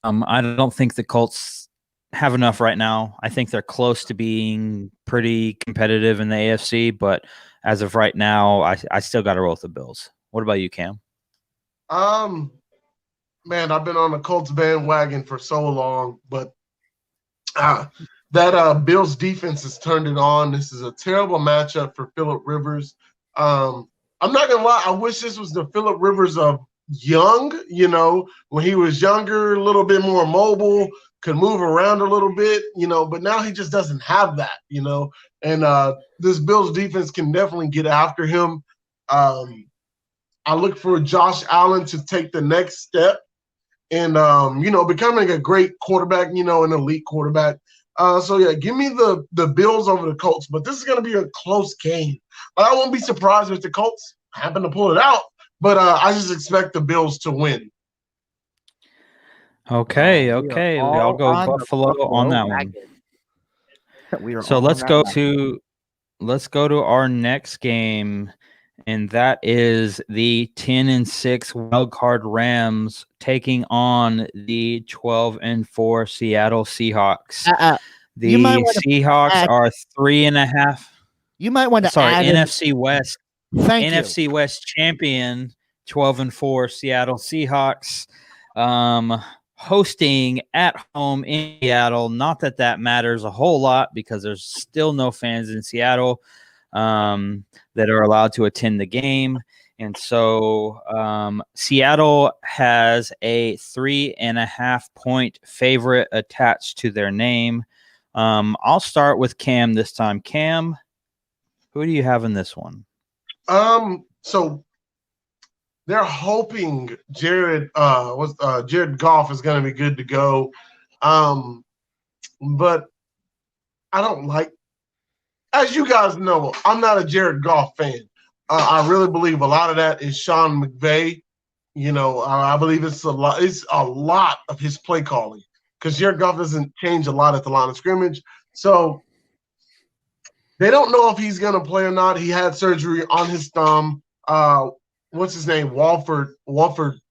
I don't think the Colts have enough right now. I think they're close to being pretty competitive in the AFC, but as of right now, I still got to roll with the Bills. What about you, Cam? Man, I've been on the Colts bandwagon for so long, but that Bills defense has turned it on. This is a terrible matchup for Phillip Rivers. I'm not gonna lie, I wish this was the Phillip Rivers of young, when he was younger, a little bit more mobile, could move around a little bit, but now he just doesn't have that, and this Bills defense can definitely get after him. I look for Josh Allen to take the next step and, becoming a great quarterback, an elite quarterback. So, yeah, give me the Bills over the Colts, but this is going to be a close game. But I won't be surprised if the Colts happen to pull it out, but I just expect the Bills to win. Okay. I'll go Buffalo on that one. So let's go to our next game, and that is the 10-6 wildcard Rams taking on the 12-4 Seattle Seahawks. The Seahawks are 3.5. You might want to add NFC West. NFC West champion 12-4 Seattle Seahawks, hosting at home in Seattle. Not that matters a whole lot because there's still no fans in Seattle that are allowed to attend the game. And so Seattle has a 3.5-point favorite attached to their name. I'll start with Cam this time. Cam, who do you have in this one? So they're hoping Jared Goff is going to be good to go. But I don't like, as you guys know, I'm not a Jared Goff fan. I really believe a lot of that is Sean McVay. I believe it's a lot of his play calling because Jared Goff doesn't change a lot at the line of scrimmage. So they don't know if he's going to play or not. He had surgery on his thumb. What's his name? Walford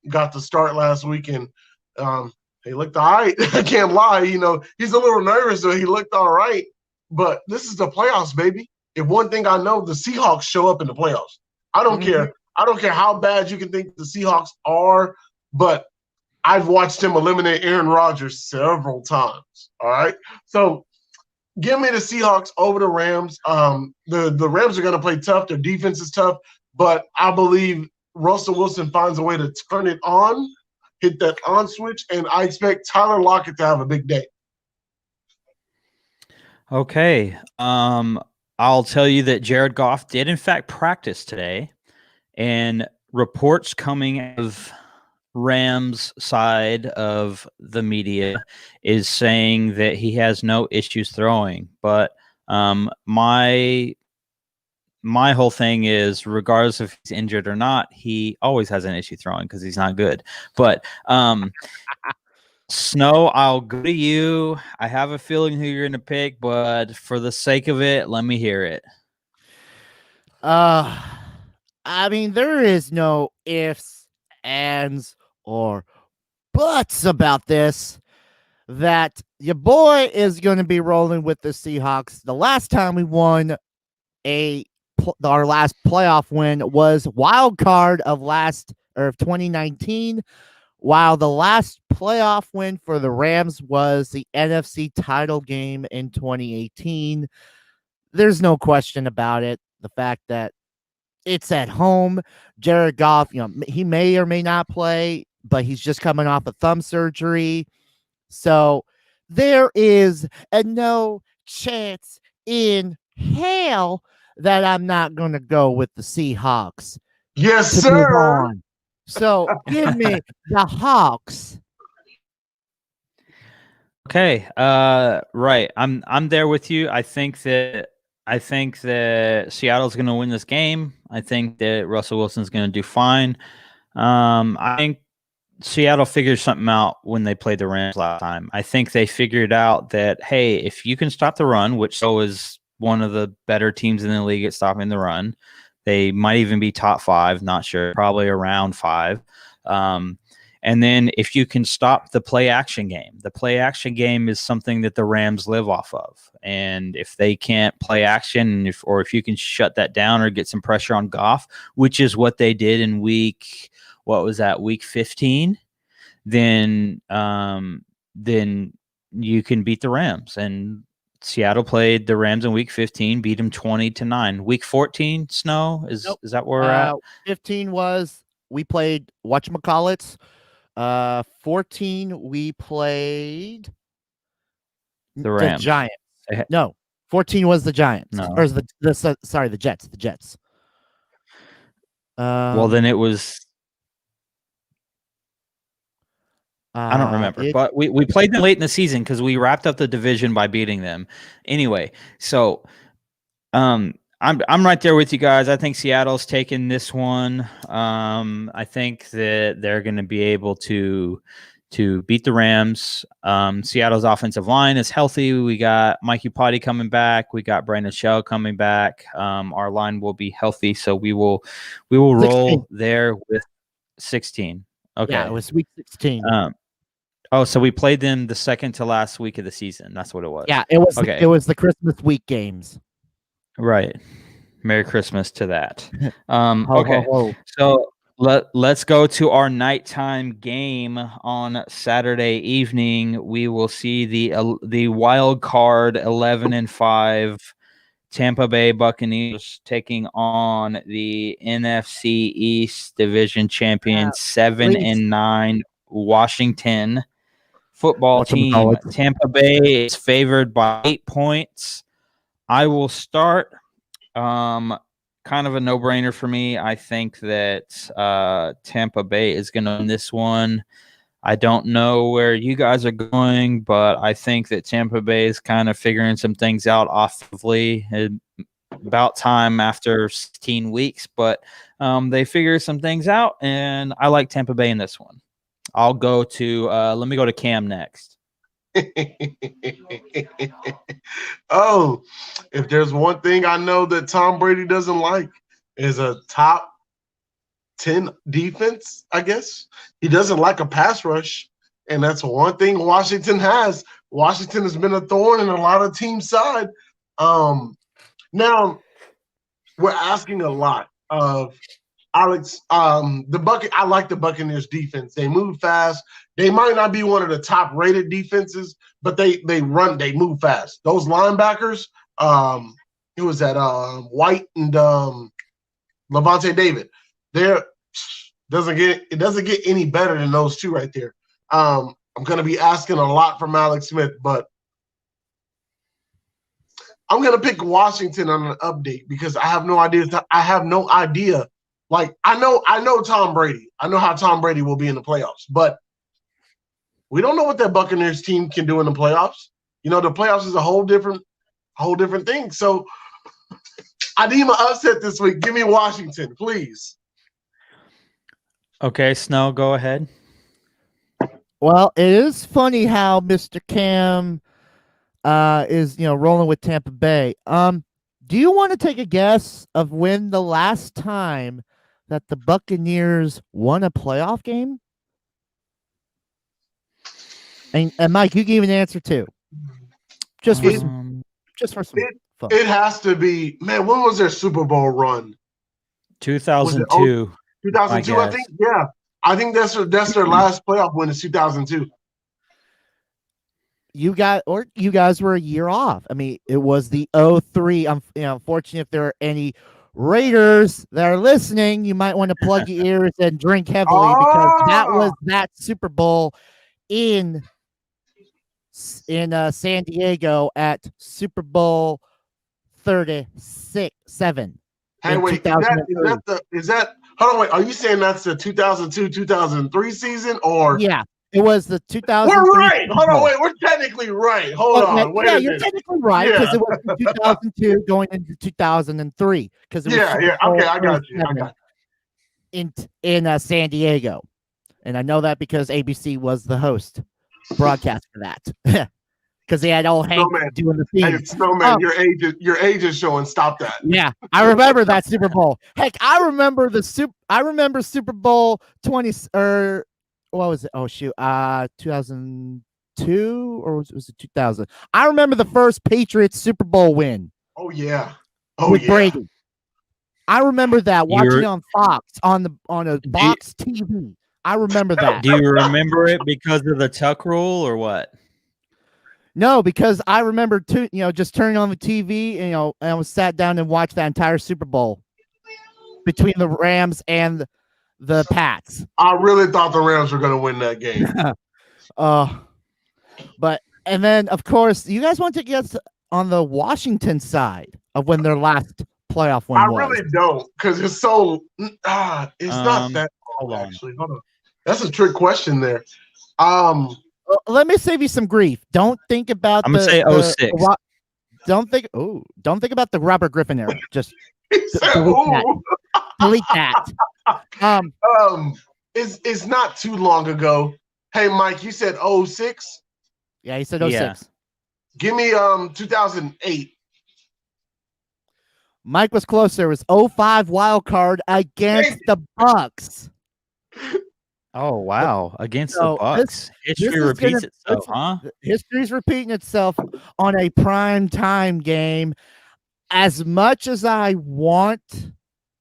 got the start last week, and He looked all right. I can't lie. You know, he's a little nervous, so he looked all right. But this is the playoffs, baby. If one thing I know, the Seahawks show up in the playoffs. I don't care. I don't care how bad you can think the Seahawks are, but I've watched him eliminate Aaron Rodgers several times. All right. So give me the Seahawks over the Rams. The Rams are going to play tough. Their defense is tough, but I believe Russell Wilson finds a way to turn it on, hit that on switch, and I expect Tyler Lockett to have a big day. Okay. I'll tell you that Jared Goff did in fact practice today, and reports coming out of Rams side of the media is saying that he has no issues throwing. But my whole thing is, regardless if he's injured or not, he always has an issue throwing because he's not good. But Snow, I'll go to you. I have a feeling who you're going to pick, but for the sake of it, let me hear it. I mean, there is no ifs, ands, or buts about this. That your boy is going to be rolling with the Seahawks. The last time we won our last playoff win was wild card of 2019. While the last playoff win for the Rams was the NFC title game in 2018, there's no question about it. The fact that it's at home, Jared Goff, he may or may not play, but he's just coming off a thumb surgery. So there is no chance in hell that I'm not going to go with the Seahawks. Yes, sir. So give me the Hawks. Okay. Right. I'm there with you. I think that Seattle's going to win this game. I think that Russell Wilson's going to do fine. I think Seattle figured something out when they played the Rams last time. I think they figured out that, hey, if you can stop the run, which so is one of the better teams in the league at stopping the run, they might even be top 5, not sure, probably around 5. And then if you can stop the play action game is something that the Rams live off of. And if they can't play action, if you can shut that down or get some pressure on Goff, which is what they did in week 15, then you can beat the Rams. And Seattle played the Rams in week 15, beat them 20-9. Week 14, Snow, is that where we're at? 15 was we played whatchamacallits. 14 we played the Rams. The Giants. No, 14 was the Giants. No. Or the Jets. The Jets. Well, then it was. I don't remember, but we played them late in the season because we wrapped up the division by beating them. Anyway, so I'm right there with you guys. I think Seattle's taking this one. I think that they're going to be able to beat the Rams. Seattle's offensive line is healthy. We got Mike Upati coming back. We got Brandon Shell coming back. Our line will be healthy, so we will roll there with 16. Okay, yeah, it was week 16. So we played them the second to last week of the season. That's what it was. Yeah, it was. Okay. It was the Christmas week games. Right. Merry Christmas to that. Ho, okay. ho, ho. So let's go to our nighttime game on Saturday evening. We will see the wild card 11-5 Tampa Bay Buccaneers taking on the NFC East Division champion 7-9 Washington football team. Tampa Bay is favored by 8 points. I will start. Kind of a no-brainer for me. I think that Tampa Bay is going to win this one. I don't know where you guys are going, but I think that Tampa Bay is kind of figuring some things out offensively. About time after 16 weeks, but they figure some things out, and I like Tampa Bay in this one. I'll go to let me go to Cam next. Oh, if there's one thing I know that Tom Brady doesn't like is a top 10 defense, I guess. He doesn't like a pass rush. and that's one thing Washington has. Washington has been a thorn in a lot of teams' side. Now we're asking a lot of Alex. I like the Buccaneers defense. They move fast. They might not be one of the top rated defenses, but they move fast. Those linebackers, who was that? White and Levante David. It doesn't get any better than those two right there. I'm gonna be asking a lot from Alex Smith, but I'm gonna pick Washington on an update because I have no idea. Like I know Tom Brady. I know how Tom Brady will be in the playoffs, but we don't know what that Buccaneers team can do in the playoffs. You know, the playoffs is a whole different thing. So I need my upset this week. Give me Washington, please. Okay, Snow, go ahead. Well, it is funny how Mr. Cam is rolling with Tampa Bay. Do you want to take a guess of when the last time that the Buccaneers won a playoff game? And Mike, you gave an answer too. Just for some fun. It has to be, man. When was their Super Bowl run? 2002. 2002, I think. Yeah, I think that's their last playoff win is 2002. You guys were a year off. I mean, it was the 03. Unfortunately, if there are any Raiders that are listening, you might want to plug your ears and drink heavily because that was that Super Bowl in San Diego at Super Bowl 37. Hey, wait, is that hold on, wait, are you saying that's the 2002-2003 season or? Yeah, it was the 2003. We're right. Hold on, wait, we're technically right. Hold on, wait. Yeah, you're technically right because it was 2002 going into 2003 because it was okay, I got you. In San Diego, and I know that because ABC was the host broadcast for that. Because they had old Hank doing the theme. Hey, SnowMan, your age is showing. Stop that. Yeah, I remember that Super Bowl. Heck, I remember Super Bowl 20 or what was it? Oh shoot, 2002 or was it 2000? I remember the first Patriots Super Bowl win. Oh yeah, with Brady. I remember that watching on Fox on a box TV. I remember that. Do you remember it because of the tuck rule or what? No, because I remember just turning on the TV, and I was sat down and watched that entire Super Bowl between the Rams and the Pats. I really thought the Rams were going to win that game. And then of course, you guys want to get on the Washington side of when their last playoff win was. I really don't, because it's so it's not that long, actually. Hold on. That's a trick question there. Let me save you some grief. Don't think about I'm gonna say 06. Don't think about the Robert Griffin era. Just delete that. It's not too long ago. Hey Mike, you said 06? Yeah, he said 06. Yeah. Give me 2008. Mike was closer. It was 05 wild card against the Bucks. Oh wow! Against the Bucks, history repeats itself, huh? History's repeating itself on a prime time game. As much as I want,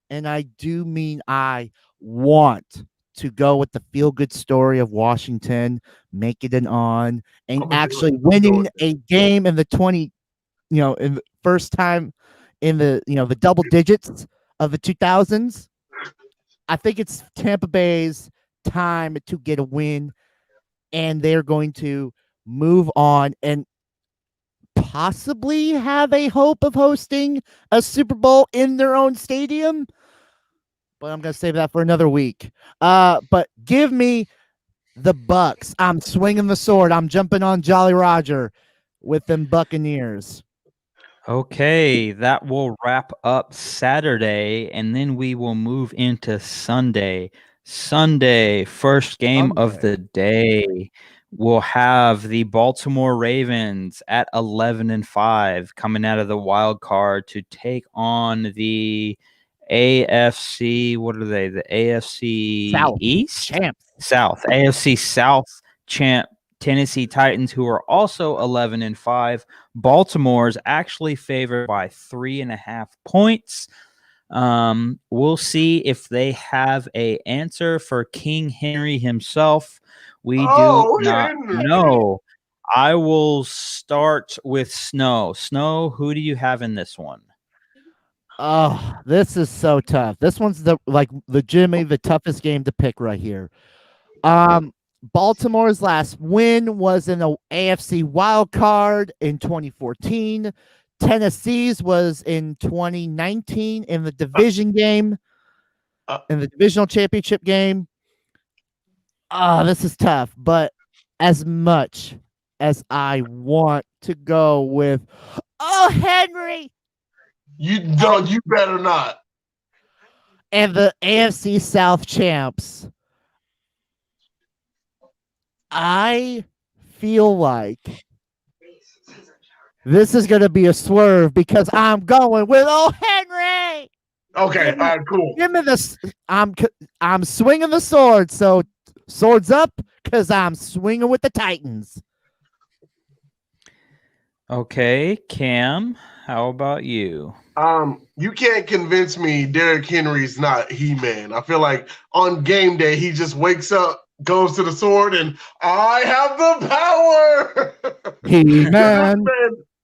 and I do mean I want to go with the feel-good story of Washington, make it an on, and actually winning a game in the in the first time in the the double digits of the 2000s. I think it's Tampa Bay's time to get a win, and they're going to move on and possibly have a hope of hosting a Super Bowl in their own stadium. But I'm going to save that for another week. But give me the Bucks. I'm swinging the sword. I'm jumping on Jolly Roger with them Buccaneers. Okay, that will wrap up Saturday, and then we will move into Sunday. Sunday, first game of the day, we'll have the Baltimore Ravens at 11-5 coming out of the wild card to take on the AFC. What are they? The AFC South. East? Champs. South. AFC South champ Tennessee Titans, who are also 11-5. Baltimore's actually favored by 3.5 points. We'll see if they have a answer for King Henry himself. We do not know. I will start with Snow. Snow, who do you have in this one? Oh, this is so tough. This one's legitimately the toughest game to pick right here. Baltimore's last win was in the AFC wild card in 2014. Tennessee's was in 2019 in the division game, in the divisional championship game. This is tough, but as much as I want to go with, Henry, You better not. and the AFC South champs, I feel like this is going to be a swerve because I'm going with Henry. Okay, all right, cool. Give me this. I'm swinging the sword, so swords up because I'm swinging with the Titans. Okay, Cam, how about you? You can't convince me Derrick Henry's not He-Man. I feel like on game day he just wakes up, goes to the sword, and I have the power. He-Man.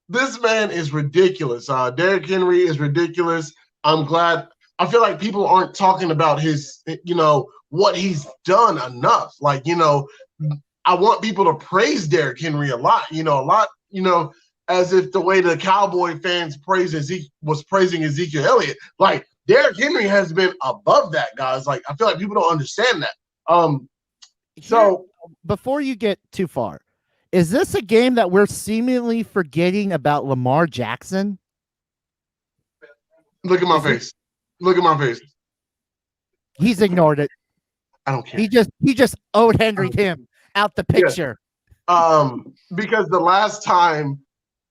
This man is ridiculous. Derrick Henry is ridiculous. I'm glad. I feel like people aren't talking about his, what he's done enough. Like, I want people to praise Derrick Henry a lot, as if the way the Cowboy fans was praising Ezekiel Elliott. Like, Derrick Henry has been above that, guys. Like, I feel like people don't understand that. So before you get too far, is this a game that we're seemingly forgetting about Lamar Jackson? Look at my face. Look at my face. He's ignored it. I don't care. He just owed Henry him out the picture. Yeah. Because the last time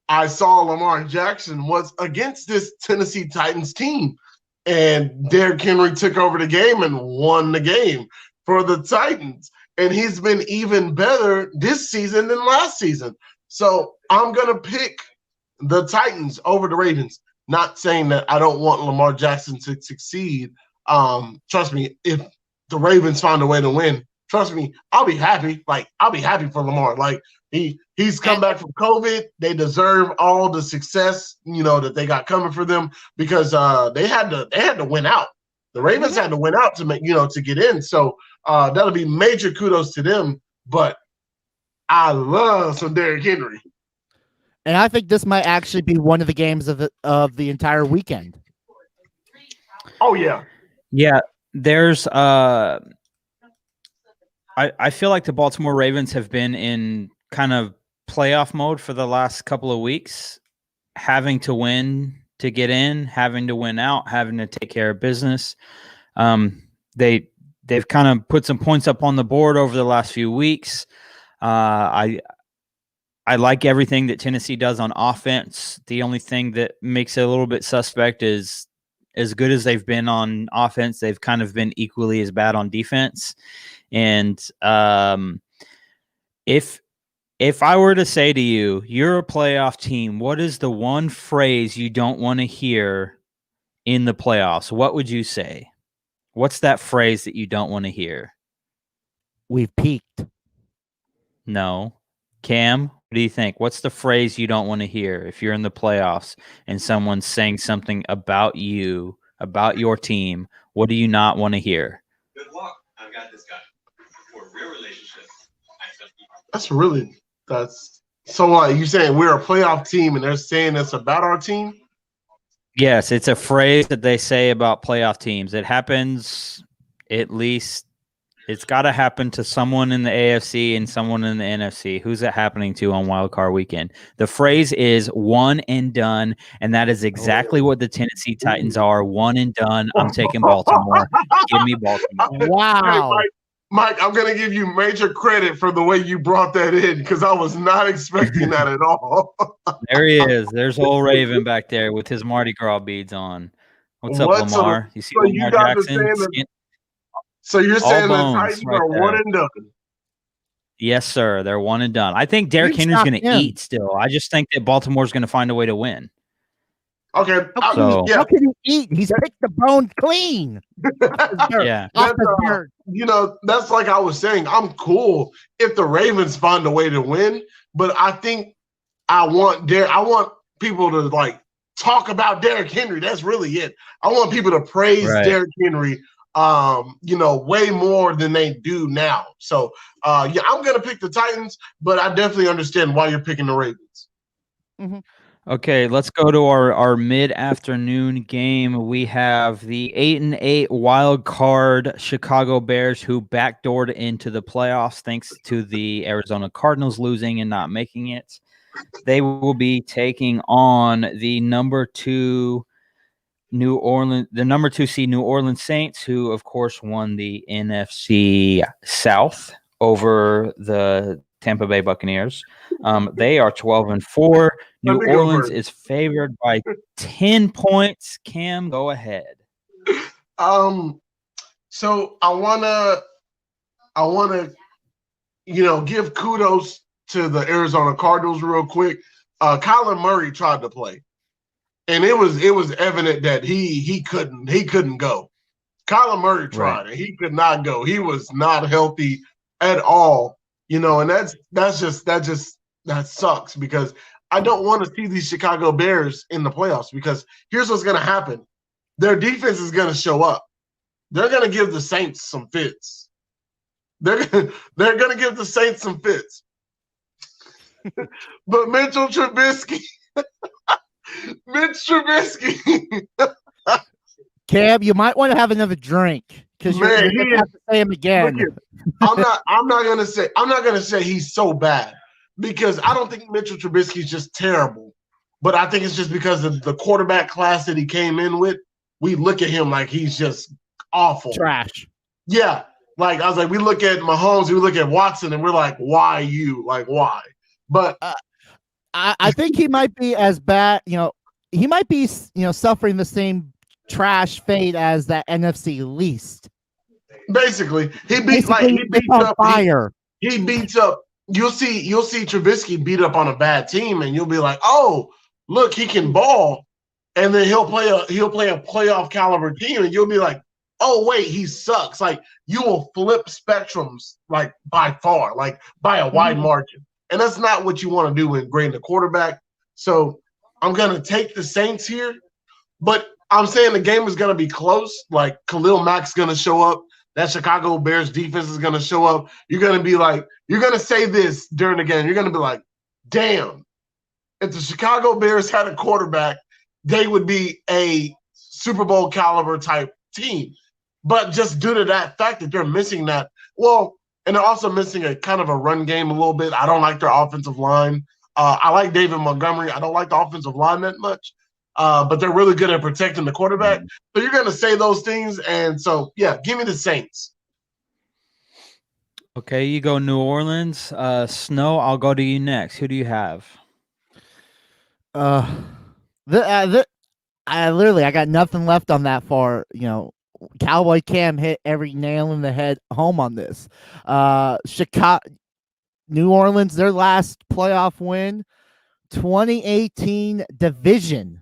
I saw Lamar Jackson was against this Tennessee Titans team, and Derrick Henry took over the game and won the game for the Titans. And he's been even better this season than last season. So I'm going to pick the Titans over the Ravens. Not saying that I don't want Lamar Jackson to succeed. Trust me, if the Ravens find a way to win, trust me, I'll be happy. Like, I'll be happy for Lamar. Like, he's come back from COVID. They deserve all the success, that they got coming for them because they had to win out. The Ravens had to win out to make, to get in. So that'll be major kudos to them. But I love some Derrick Henry. And I think this might actually be one of the games of the entire weekend. Oh yeah. Yeah, there's I feel like the Baltimore Ravens have been in kind of playoff mode for the last couple of weeks, having to win to get in, having to win out, having to take care of business. They've kind of put some points up on the board over the last few weeks. I like everything that Tennessee does on offense. The only thing that makes it a little bit suspect is, as good as they've been on offense, they've kind of been equally as bad on defense. And if I were to say to you, you're a playoff team, what is the one phrase you don't want to hear in the playoffs? What would you say? What's that phrase that you don't want to hear? We've peaked. No. Cam, what do you think? What's the phrase you don't want to hear if you're in the playoffs and someone's saying something about you, about your team? What do you not want to hear? Good luck. I've got this guy for a real relationship. That's so like you saying we're a playoff team and they're saying it's about our team? Yes, it's a phrase that they say about playoff teams. It happens at least. It's got to happen to someone in the AFC and someone in the NFC. Who's it happening to on Wild Card Weekend? The phrase is one and done, and that is exactly what the Tennessee Titans are. One and done. I'm taking Baltimore. Give me Baltimore. Wow. Hey, Mike, I'm going to give you major credit for the way you brought that in because I was not expecting that at all. There he is. There's old Raven back there with his Mardi Gras beads on. What's up, Lamar? You see Lamar Jackson? So you're saying the bones Titans right are there. one and done. Yes, sir. They're one and done. I think Derrick You'd Henry's stop going to him. eat still. I just think that Baltimore's going to find a way to win. Okay. So- yeah. How can he eat? He's picked the bone clean. Yeah. Off the dirt. You know, that's like I was saying. I'm cool if the Ravens find a way to win, but I think I want people to like talk about Derrick Henry. That's really it. I want people to praise Right. Derrick Henry, you know, way more than they do now. So, yeah, I'm gonna pick the Titans, but I definitely understand why you're picking the Ravens. Okay, let's go to our mid-afternoon game. We have the 8-8 wild card Chicago Bears, who backdoored into the playoffs thanks to the Arizona Cardinals losing and not making it. They will be taking on the number 2 seed New Orleans Saints, who of course won the NFC South over the Tampa Bay Buccaneers. They are 12-4. New me go Orleans first. is favored by 10 points. Cam, go ahead. So I wanna, you know, give kudos to the Arizona Cardinals real quick. Kyler Murray tried to play, and it was evident that he couldn't go. Kyler Murray tried, Right. and he could not go. He was not healthy at all, you know, and that sucks because I don't want to see these Chicago Bears in the playoffs because here's what's going to happen. Their defense is going to show up. They're going to give the Saints some fits. They're going to give the Saints some fits. But Mitchell Trubisky, Cam, you might want to have another drink because you're Man, going to have to say him again. Look I'm not gonna say he's so bad because I don't think Mitchell Trubisky is just terrible, but I think it's just because of the quarterback class that he came in with. We look at him like he's just awful. Trash. Yeah, like I was like, we look at Mahomes, we look at Watson, and we're like, why you? Like why? But I think he might be as bad. You know, he might be suffering the same trash fate as that NFC least. basically, he beats up fire. He beats up. You'll see Trubisky beat up on a bad team, and you'll be like, "Oh, look, he can ball." And then he'll play a playoff caliber team, and you'll be like, "Oh, wait, he sucks." Like you will flip spectrums like by far, like by a wide margin, and that's not what you want to do when grading a quarterback. So I'm gonna take the Saints here, but I'm saying the game is gonna be close. Like Khalil Mack's gonna show up. That Chicago Bears defense is going to show up. You're going to say this during the game. You're going to be like, damn, if the Chicago Bears had a quarterback, they would be a Super Bowl caliber type team. But just due to that fact that they're missing that, well, and they're also missing a kind of a run game a little bit. I don't like their offensive line. I like David Montgomery. I don't like the offensive line that much. But they're really good at protecting the quarterback. So you're going to say those things. And so, yeah, give me the Saints. Okay, you go New Orleans. Snow, I'll go to you next. Who do you have? I got nothing left on that far. You know, Cowboy Cam hit every nail in the head home on this. New Orleans, their last playoff win, 2018 division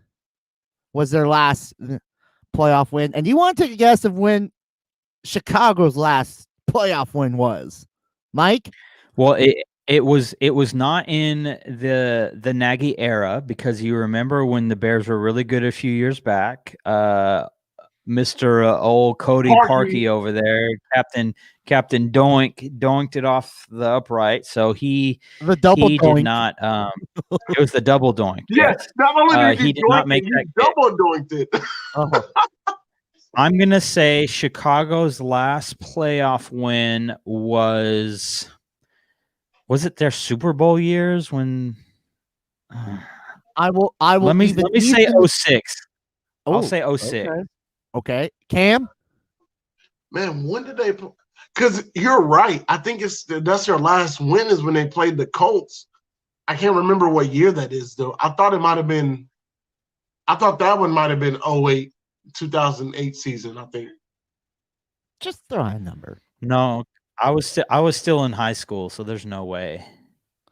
was their last playoff win. And you want to take a guess of when Chicago's last playoff win was, Mike? Well, it was not in the Nagy era because you remember when the Bears were really good a few years back. Mr. Old Cody Parkey over there, Captain doinked it off the upright. So he did not. It was the double doink. Yes, not only did he did not make that. Double doinked it. I'm gonna say Chicago's last playoff win was it their Super Bowl years when? I will. Let me say 06. I'll say 06. Okay, Cam. Man, when did they? Because you're right. I think that's their last win is when they played the Colts. I can't remember what year that is though. I thought that one might have been 08, 2008 season. I think. Just throw a number. No, I was still in high school, so there's no way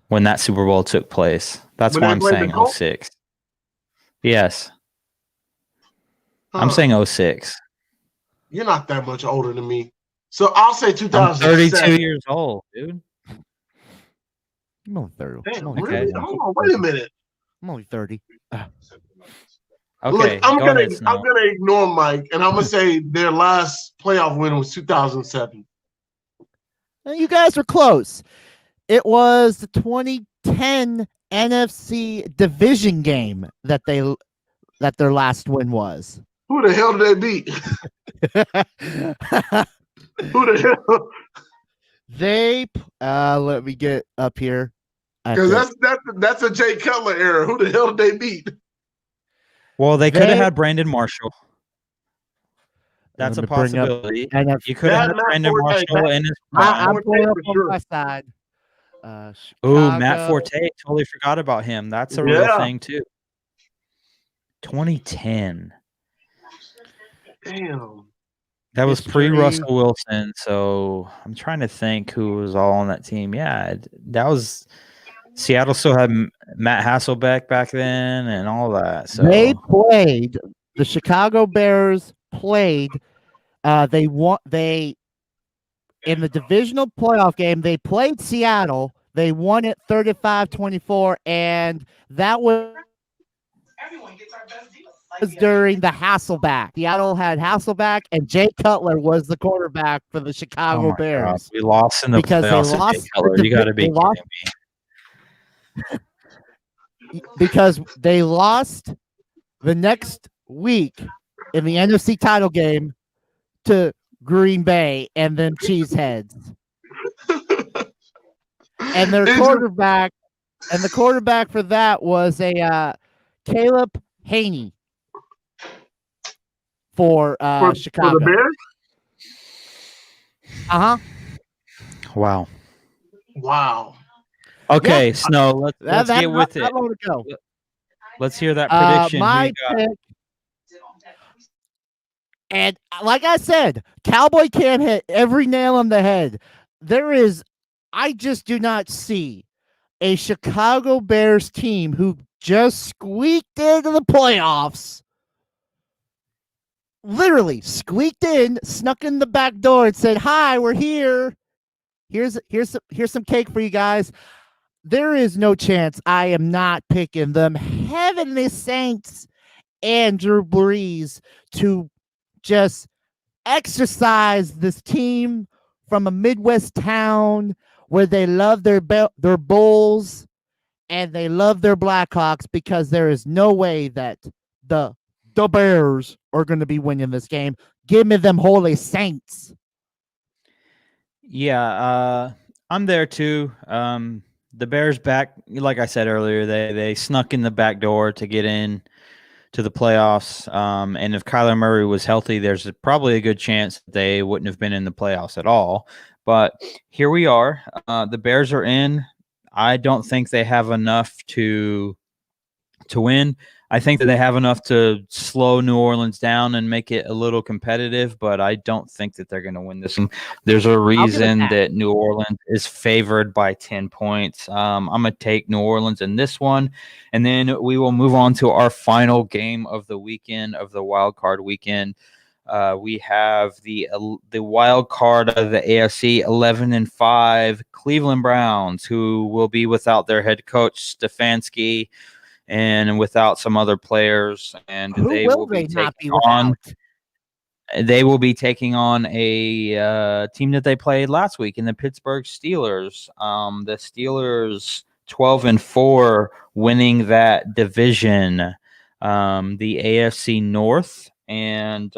when that Super Bowl took place. That's When why they I'm played the saying Colts? 06. Yes, I'm Huh. saying 06. You're not that much older than me. So I'll say I'm 2007. 32 years old, dude. I'm only 30. Damn, I'm only Okay. really? 31. Hold on, wait a minute. I'm only 30. Okay, Look, I'm go gonna ahead, Snow. ignore Mike, and I'm gonna say their last playoff win was 2007. You guys were close. It was the 2010 NFC division game that their last win was. Who the hell did they beat? Who the hell? They let me get up here. Because that's a Jay Cutler era. Who the hell did they beat? Well, they could have had Brandon Marshall. That's a Let me bring up possibility. NFC. You could have had Brandon Marshall in his I'm prime. pulling up for on sure. my side. Ooh, Matt Chicago. Forte. Totally forgot about him. That's a real thing too. 2010. Damn. That was History. pre-Russell Wilson, so I'm trying to think who was all on that team. Yeah, that was Seattle. Still had Matt Hasselbeck back then and all that. So They played the Chicago Bears. Played. They won. They in the divisional playoff game. They played Seattle. They won it 35-24, and that was during the Hasselback. Seattle had Hasselback, and Jay Cutler was the quarterback for the Chicago oh my Bears. God, we lost in the Because they playoffs. lost Jay Cutler. You got to be they lost- kidding me. because they lost the next week in the NFC title game to Green Bay and then Cheeseheads. And their quarterback for that was a Caleb Haney for Chicago. For the Bears? Uh-huh. Wow. Wow. Okay, Yeah. Snow. Let's get with it. Go. Let's hear that prediction. My pick. And like I said, Cowboy can't hit every nail on the head. I just do not see a Chicago Bears team who just squeaked into the playoffs. Literally squeaked in, snuck in the back door and said, "Hi, we're here. Here's some cake for you guys." There is no chance I am not picking them Heavenly Saints and Drew Brees to just exercise this team from a Midwest town where they love their Bulls and they love their Blackhawks, because there is no way that the Bears are going to be winning this game. Give me them Holy Saints. Yeah, I'm there too. The Bears back, like I said earlier, they snuck in the back door to get in to the playoffs. And if Kyler Murray was healthy, there's probably a good chance they wouldn't have been in the playoffs at all. But here we are. The Bears are in. I don't think they have enough to win. I think that they have enough to slow New Orleans down and make it a little competitive, but I don't think that they're going to win this one. There's a reason that New Orleans is favored by 10 points. I'm going to take New Orleans in this one, and then we will move on to our final game of the weekend, of the wild card weekend. We have the wild card of the AFC, 11-5 Cleveland Browns, who will be without their head coach Stefanski and without some other players, and they will be taking on a team that they played last week in the Pittsburgh Steelers. The Steelers 12-4, winning that division, the AFC North, and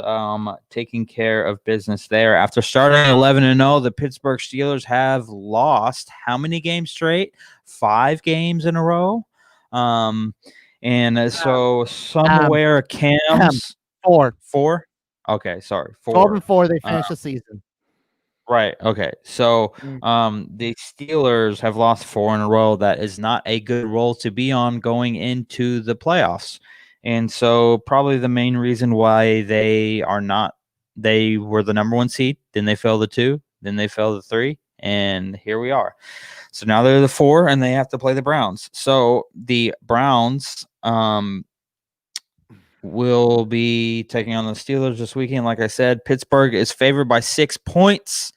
taking care of business there. After starting 11-0, the Pittsburgh Steelers have lost how many games straight? 5 games in a row. And so somewhere Cam's 4. Okay, sorry. 12-4, they finished the season. Right. Okay. So the Steelers have lost 4 in a row. That is not a good role to be on going into the playoffs. And so probably the main reason why they were the number 1 seed, then they fell to 2, then they fell to 3, and here we are. So now they're the 4, and they have to play the Browns. So the Browns will be taking on the Steelers this weekend. Like I said, Pittsburgh is favored by 6 points.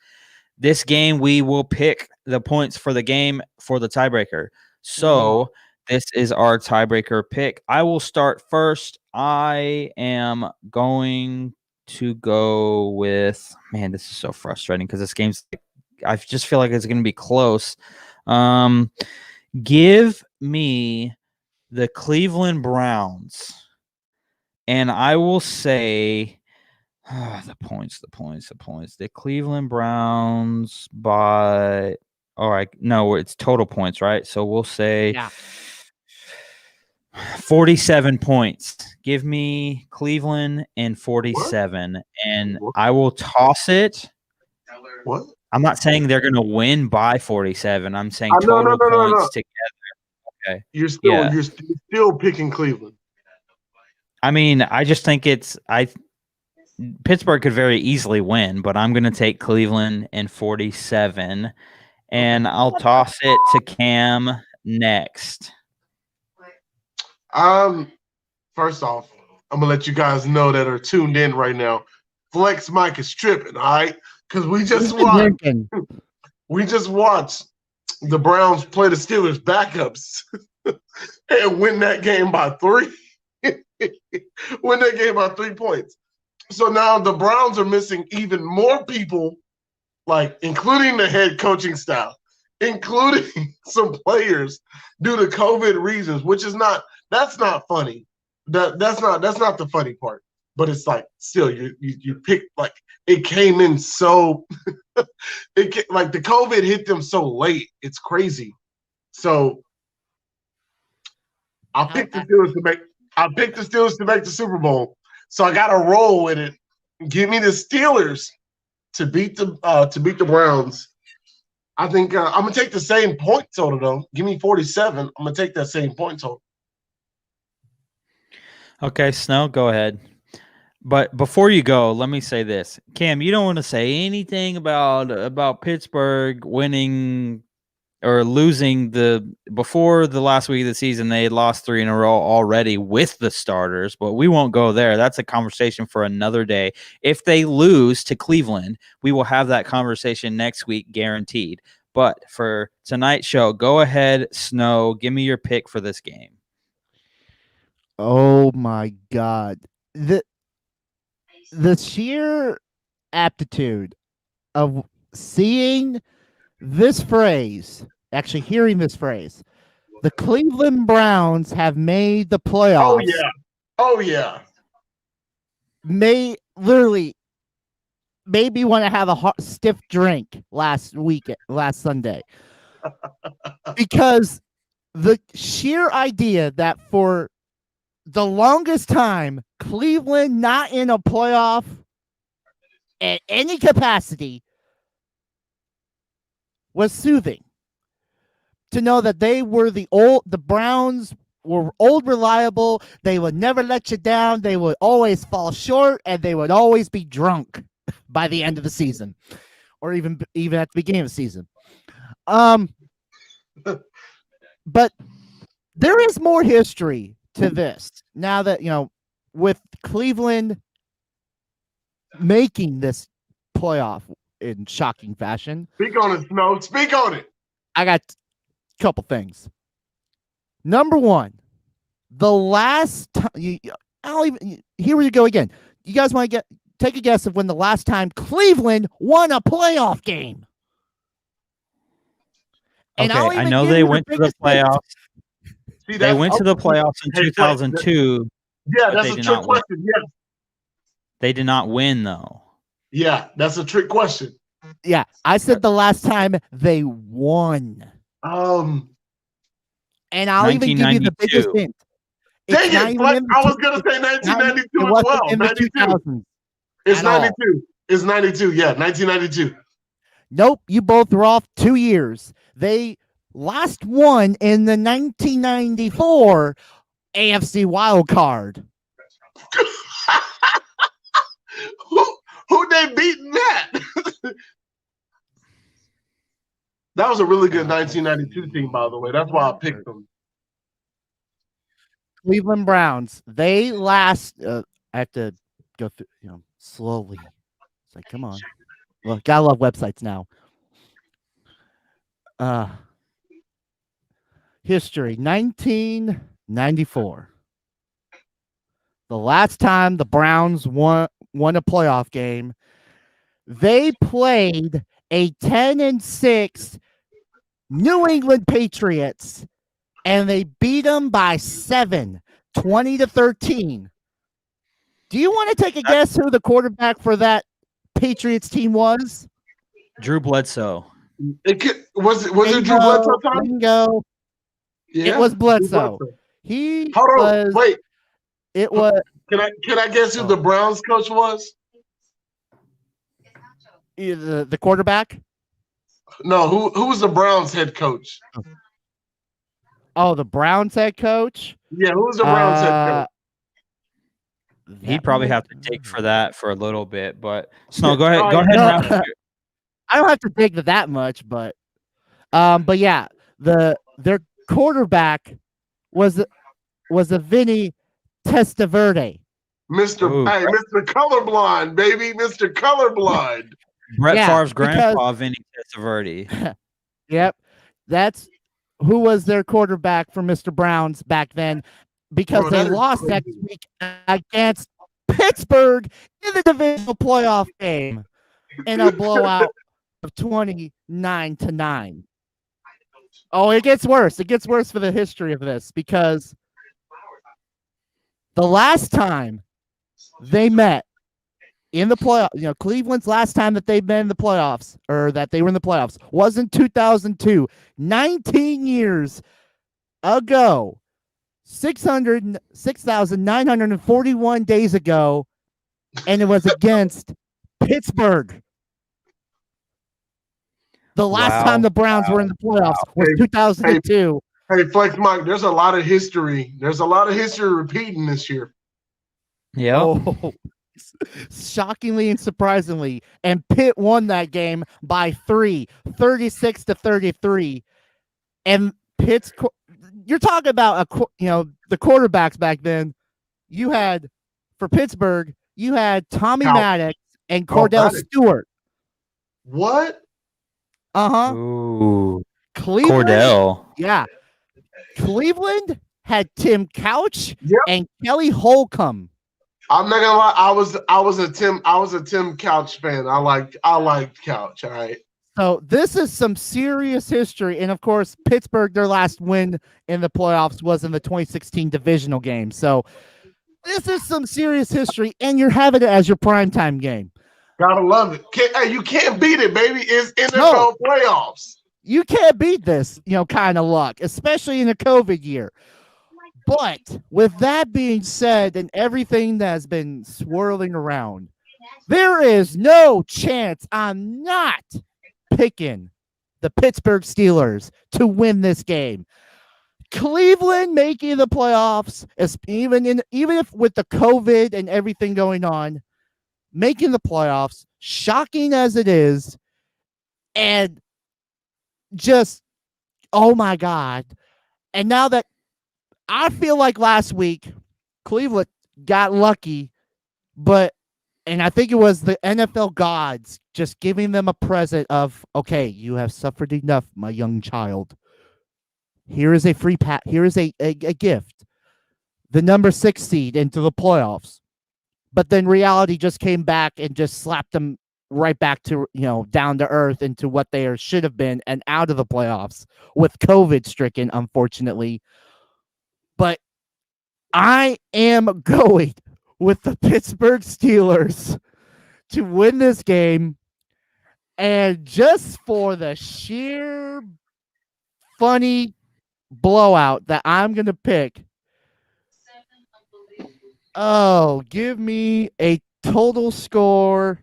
This game, we will pick the points for the game for the tiebreaker. So this is our tiebreaker pick. I will start first. I am going to go with, man, this is so frustrating because this game's, I just feel like it's going to be close. Give me the Cleveland Browns. And I will say the points. The Cleveland Browns by, all right, no, it's total points, right? So we'll say 47 points. Give me Cleveland and 47, and I will toss it. What? I'm not saying they're going to win by 47. I'm saying total points together. Okay. You're still picking Cleveland. I mean, I just think Pittsburgh could very easily win, but I'm going to take Cleveland and 47, and I'll toss it to Cam next. First off, I'm gonna let you guys know that are tuned in right now. Flex Mike is tripping, all right? Because we just watched the Browns play the Steelers backups and win that game by 3. Win that game by 3 points. So now the Browns are missing even more people, like including the head coaching staff, including some players due to COVID reasons, which is that's not funny. That's not the funny part. But it's like still you pick, like it came in so like the COVID hit them so late. It's crazy. So I picked the Steelers to make the Super Bowl. So I got to roll with it. Give me the Steelers to beat the Browns. I think I'm gonna take the same point total though. Give me 47. I'm gonna take that same point total. Okay, Snow, go ahead. But before you go, let me say this. Cam, you don't want to say anything about Pittsburgh winning or losing before the last week of the season. They had lost 3 in a row already with the starters, but we won't go there. That's a conversation for another day. If they lose to Cleveland, we will have that conversation next week, guaranteed. But for tonight's show, go ahead, Snow. Give me your pick for this game. Oh my God. The sheer aptitude of seeing this phrase, actually hearing this phrase, the Cleveland Browns have made the playoffs. Oh yeah. Made me want to have a stiff drink last Sunday. Because the sheer idea that for the longest time, Cleveland not in a playoff at any capacity was soothing. To know that the Browns were old, reliable. They would never let you down. They would always fall short, and they would always be drunk by the end of the season, or even at the beginning of the season. But there is more history to this. Now that, with Cleveland making this playoff in shocking fashion. Speak on it, Snow. Speak on it. I got a couple things. Number one, the last time here we go again. You guys want to take a guess of when the last time Cleveland won a playoff game? And okay, I know they went to the playoffs. See, they went to the playoffs in 2002. Yeah, that's a trick question. Yeah. They did not win, though. Yeah, that's a trick question. Yeah, I said the last time they won. And I'll even give you the biggest hint. Dang it! I was going to say 1992 as well. 92. It's 92. It's 92. Yeah, 1992. Nope, you both were off 2 years. They last won in the 1994 AFC wild card. Who they beating that? That was a really good 1992 team, by the way. That's why I picked them. Cleveland Browns. They last. I have to go through, slowly. It's like, come on. Well, gotta love websites now. History 1994. The last time the Browns won a playoff game, they played a 10-6 New England Patriots, and they beat them by 7, 20-13. Do you want to take a guess who the quarterback for that Patriots team was? Drew Bledsoe. Was it Drew Bledsoe time? Bingo. Yeah, it was Bledsoe. He Hold on, was. wait. It was. Can I guess who the Browns coach was? The quarterback? No, who was the Browns head coach? Oh, the Browns head coach? Yeah, who was the Browns head coach? He'd probably have to dig for that for a little bit, but Snow, go ahead. Go ahead and wrap up. I don't have to dig that much, but yeah, their quarterback was a Vinny Testaverde. Mr. Colorblind, baby, Mr. Colorblind. Brett Favre's grandpa, Vinny Testaverde. Yep, that's who was their quarterback for Mr. Browns back then, because they lost next week against Pittsburgh in the divisional playoff game in a blowout of 29-9. Oh, it gets worse. It gets worse for the history of this, because the last time they met in the playoff, Cleveland's last time that they've been in the playoffs, or that they were in the playoffs, was in 2002, 19 years ago, 6,941 days ago, and it was against Pittsburgh. The last time the Browns were in the playoffs was 2002. Hey, Flex Mike, there's a lot of history. There's a lot of history repeating this year. Yeah. Oh, shockingly and surprisingly. And Pitt won that game by 3, 36-33. And Pitt's, you're talking about the quarterbacks back then. You had, for Pittsburgh, you had Tommy Maddox and Cordell Stewart. What? Ooh. Cleveland, Cordell. Yeah. Cleveland had Tim Couch and Kelly Holcomb. I'm not gonna lie, I was a Tim Couch fan. I liked Couch. All right. So this is some serious history, and of course, Pittsburgh, their last win in the playoffs was in the 2016 divisional game. So this is some serious history, and you're having it as your primetime game. Gotta love it. You can't beat it, baby. It's NFL playoffs. You can't beat this, kind of luck, especially in a COVID year. But with that being said, and everything that has been swirling around, there is no chance I'm not picking the Pittsburgh Steelers to win this game. Cleveland making the playoffs, even if with the COVID and everything going on, making the playoffs, shocking as it is, and just, oh my God. And now that I feel like last week, Cleveland got lucky, and I think it was the NFL gods just giving them a present of, okay, you have suffered enough, my young child. Here is a free pass. Here is a gift. The number 6 seed into the playoffs. But then reality just came back and just slapped them right back to, down to earth into what they should have been and out of the playoffs with COVID stricken, unfortunately. But I am going with the Pittsburgh Steelers to win this game. And just for the sheer funny blowout that I'm going to pick, give me a total score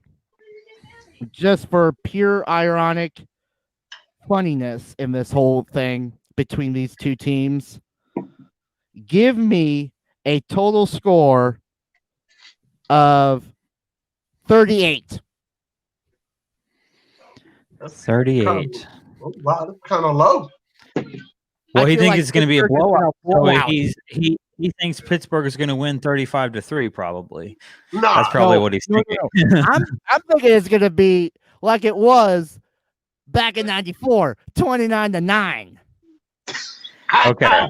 just for pure ironic funniness in this whole thing between these two teams. Give me a total score of 38. 38. Oh, wow, that's kind of low. Well, I he feel thinks like it's going to be a Pittsburgh is blowout. gonna blow So out. he thinks Pittsburgh is going to win 35-3, probably. Nah, That's probably what he's thinking. No. I'm thinking it's gonna be like it was back in '94, 29-9. Okay.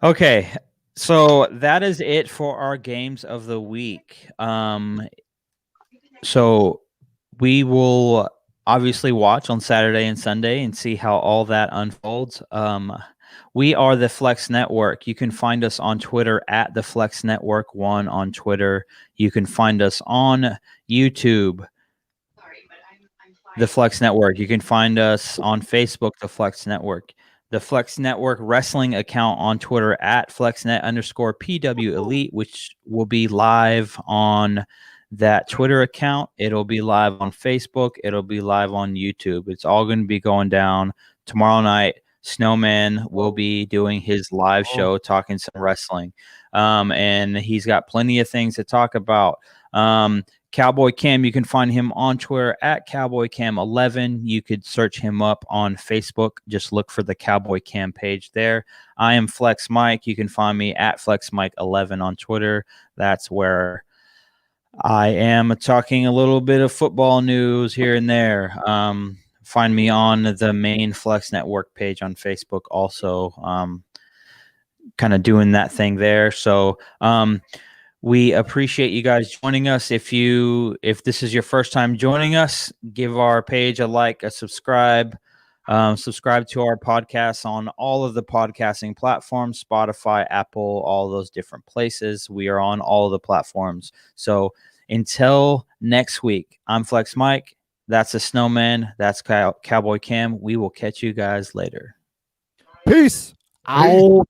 Okay. So that is it for our games of the week. So we will obviously watch on Saturday and Sunday and see how all that unfolds. We are the Flex Network. You can find us on Twitter at the Flex Network 1 on Twitter. You can find us on YouTube, the Flex Network. You can find us on Facebook, the Flex Network. The Flex Network wrestling account on Twitter at FlexNet_PW Elite, which will be live on that Twitter account. It'll be live on Facebook. It'll be live on YouTube. It's all going to be going down tomorrow night. SnowMan will be doing his live show talking some wrestling. And he's got plenty of things to talk about. Cowboy Cam, you can find him on Twitter at Cowboy Cam 11. You could search him up on Facebook. Just look for the Cowboy Cam page there. I am Flex Mike. You can find me at Flex Mike 11 on Twitter. That's where I am talking a little bit of football news here and there. Find me on the main Flex Network page on Facebook also, kind of doing that thing there. So we appreciate you guys joining us. If this is your first time joining us, give our page a like, a subscribe. Subscribe to our podcasts on all of the podcasting platforms, Spotify, Apple, all those different places. We are on all of the platforms. So until next week, I'm Flex Mike. That's a SnowMan. That's Cowboy Cam. We will catch you guys later. Peace out.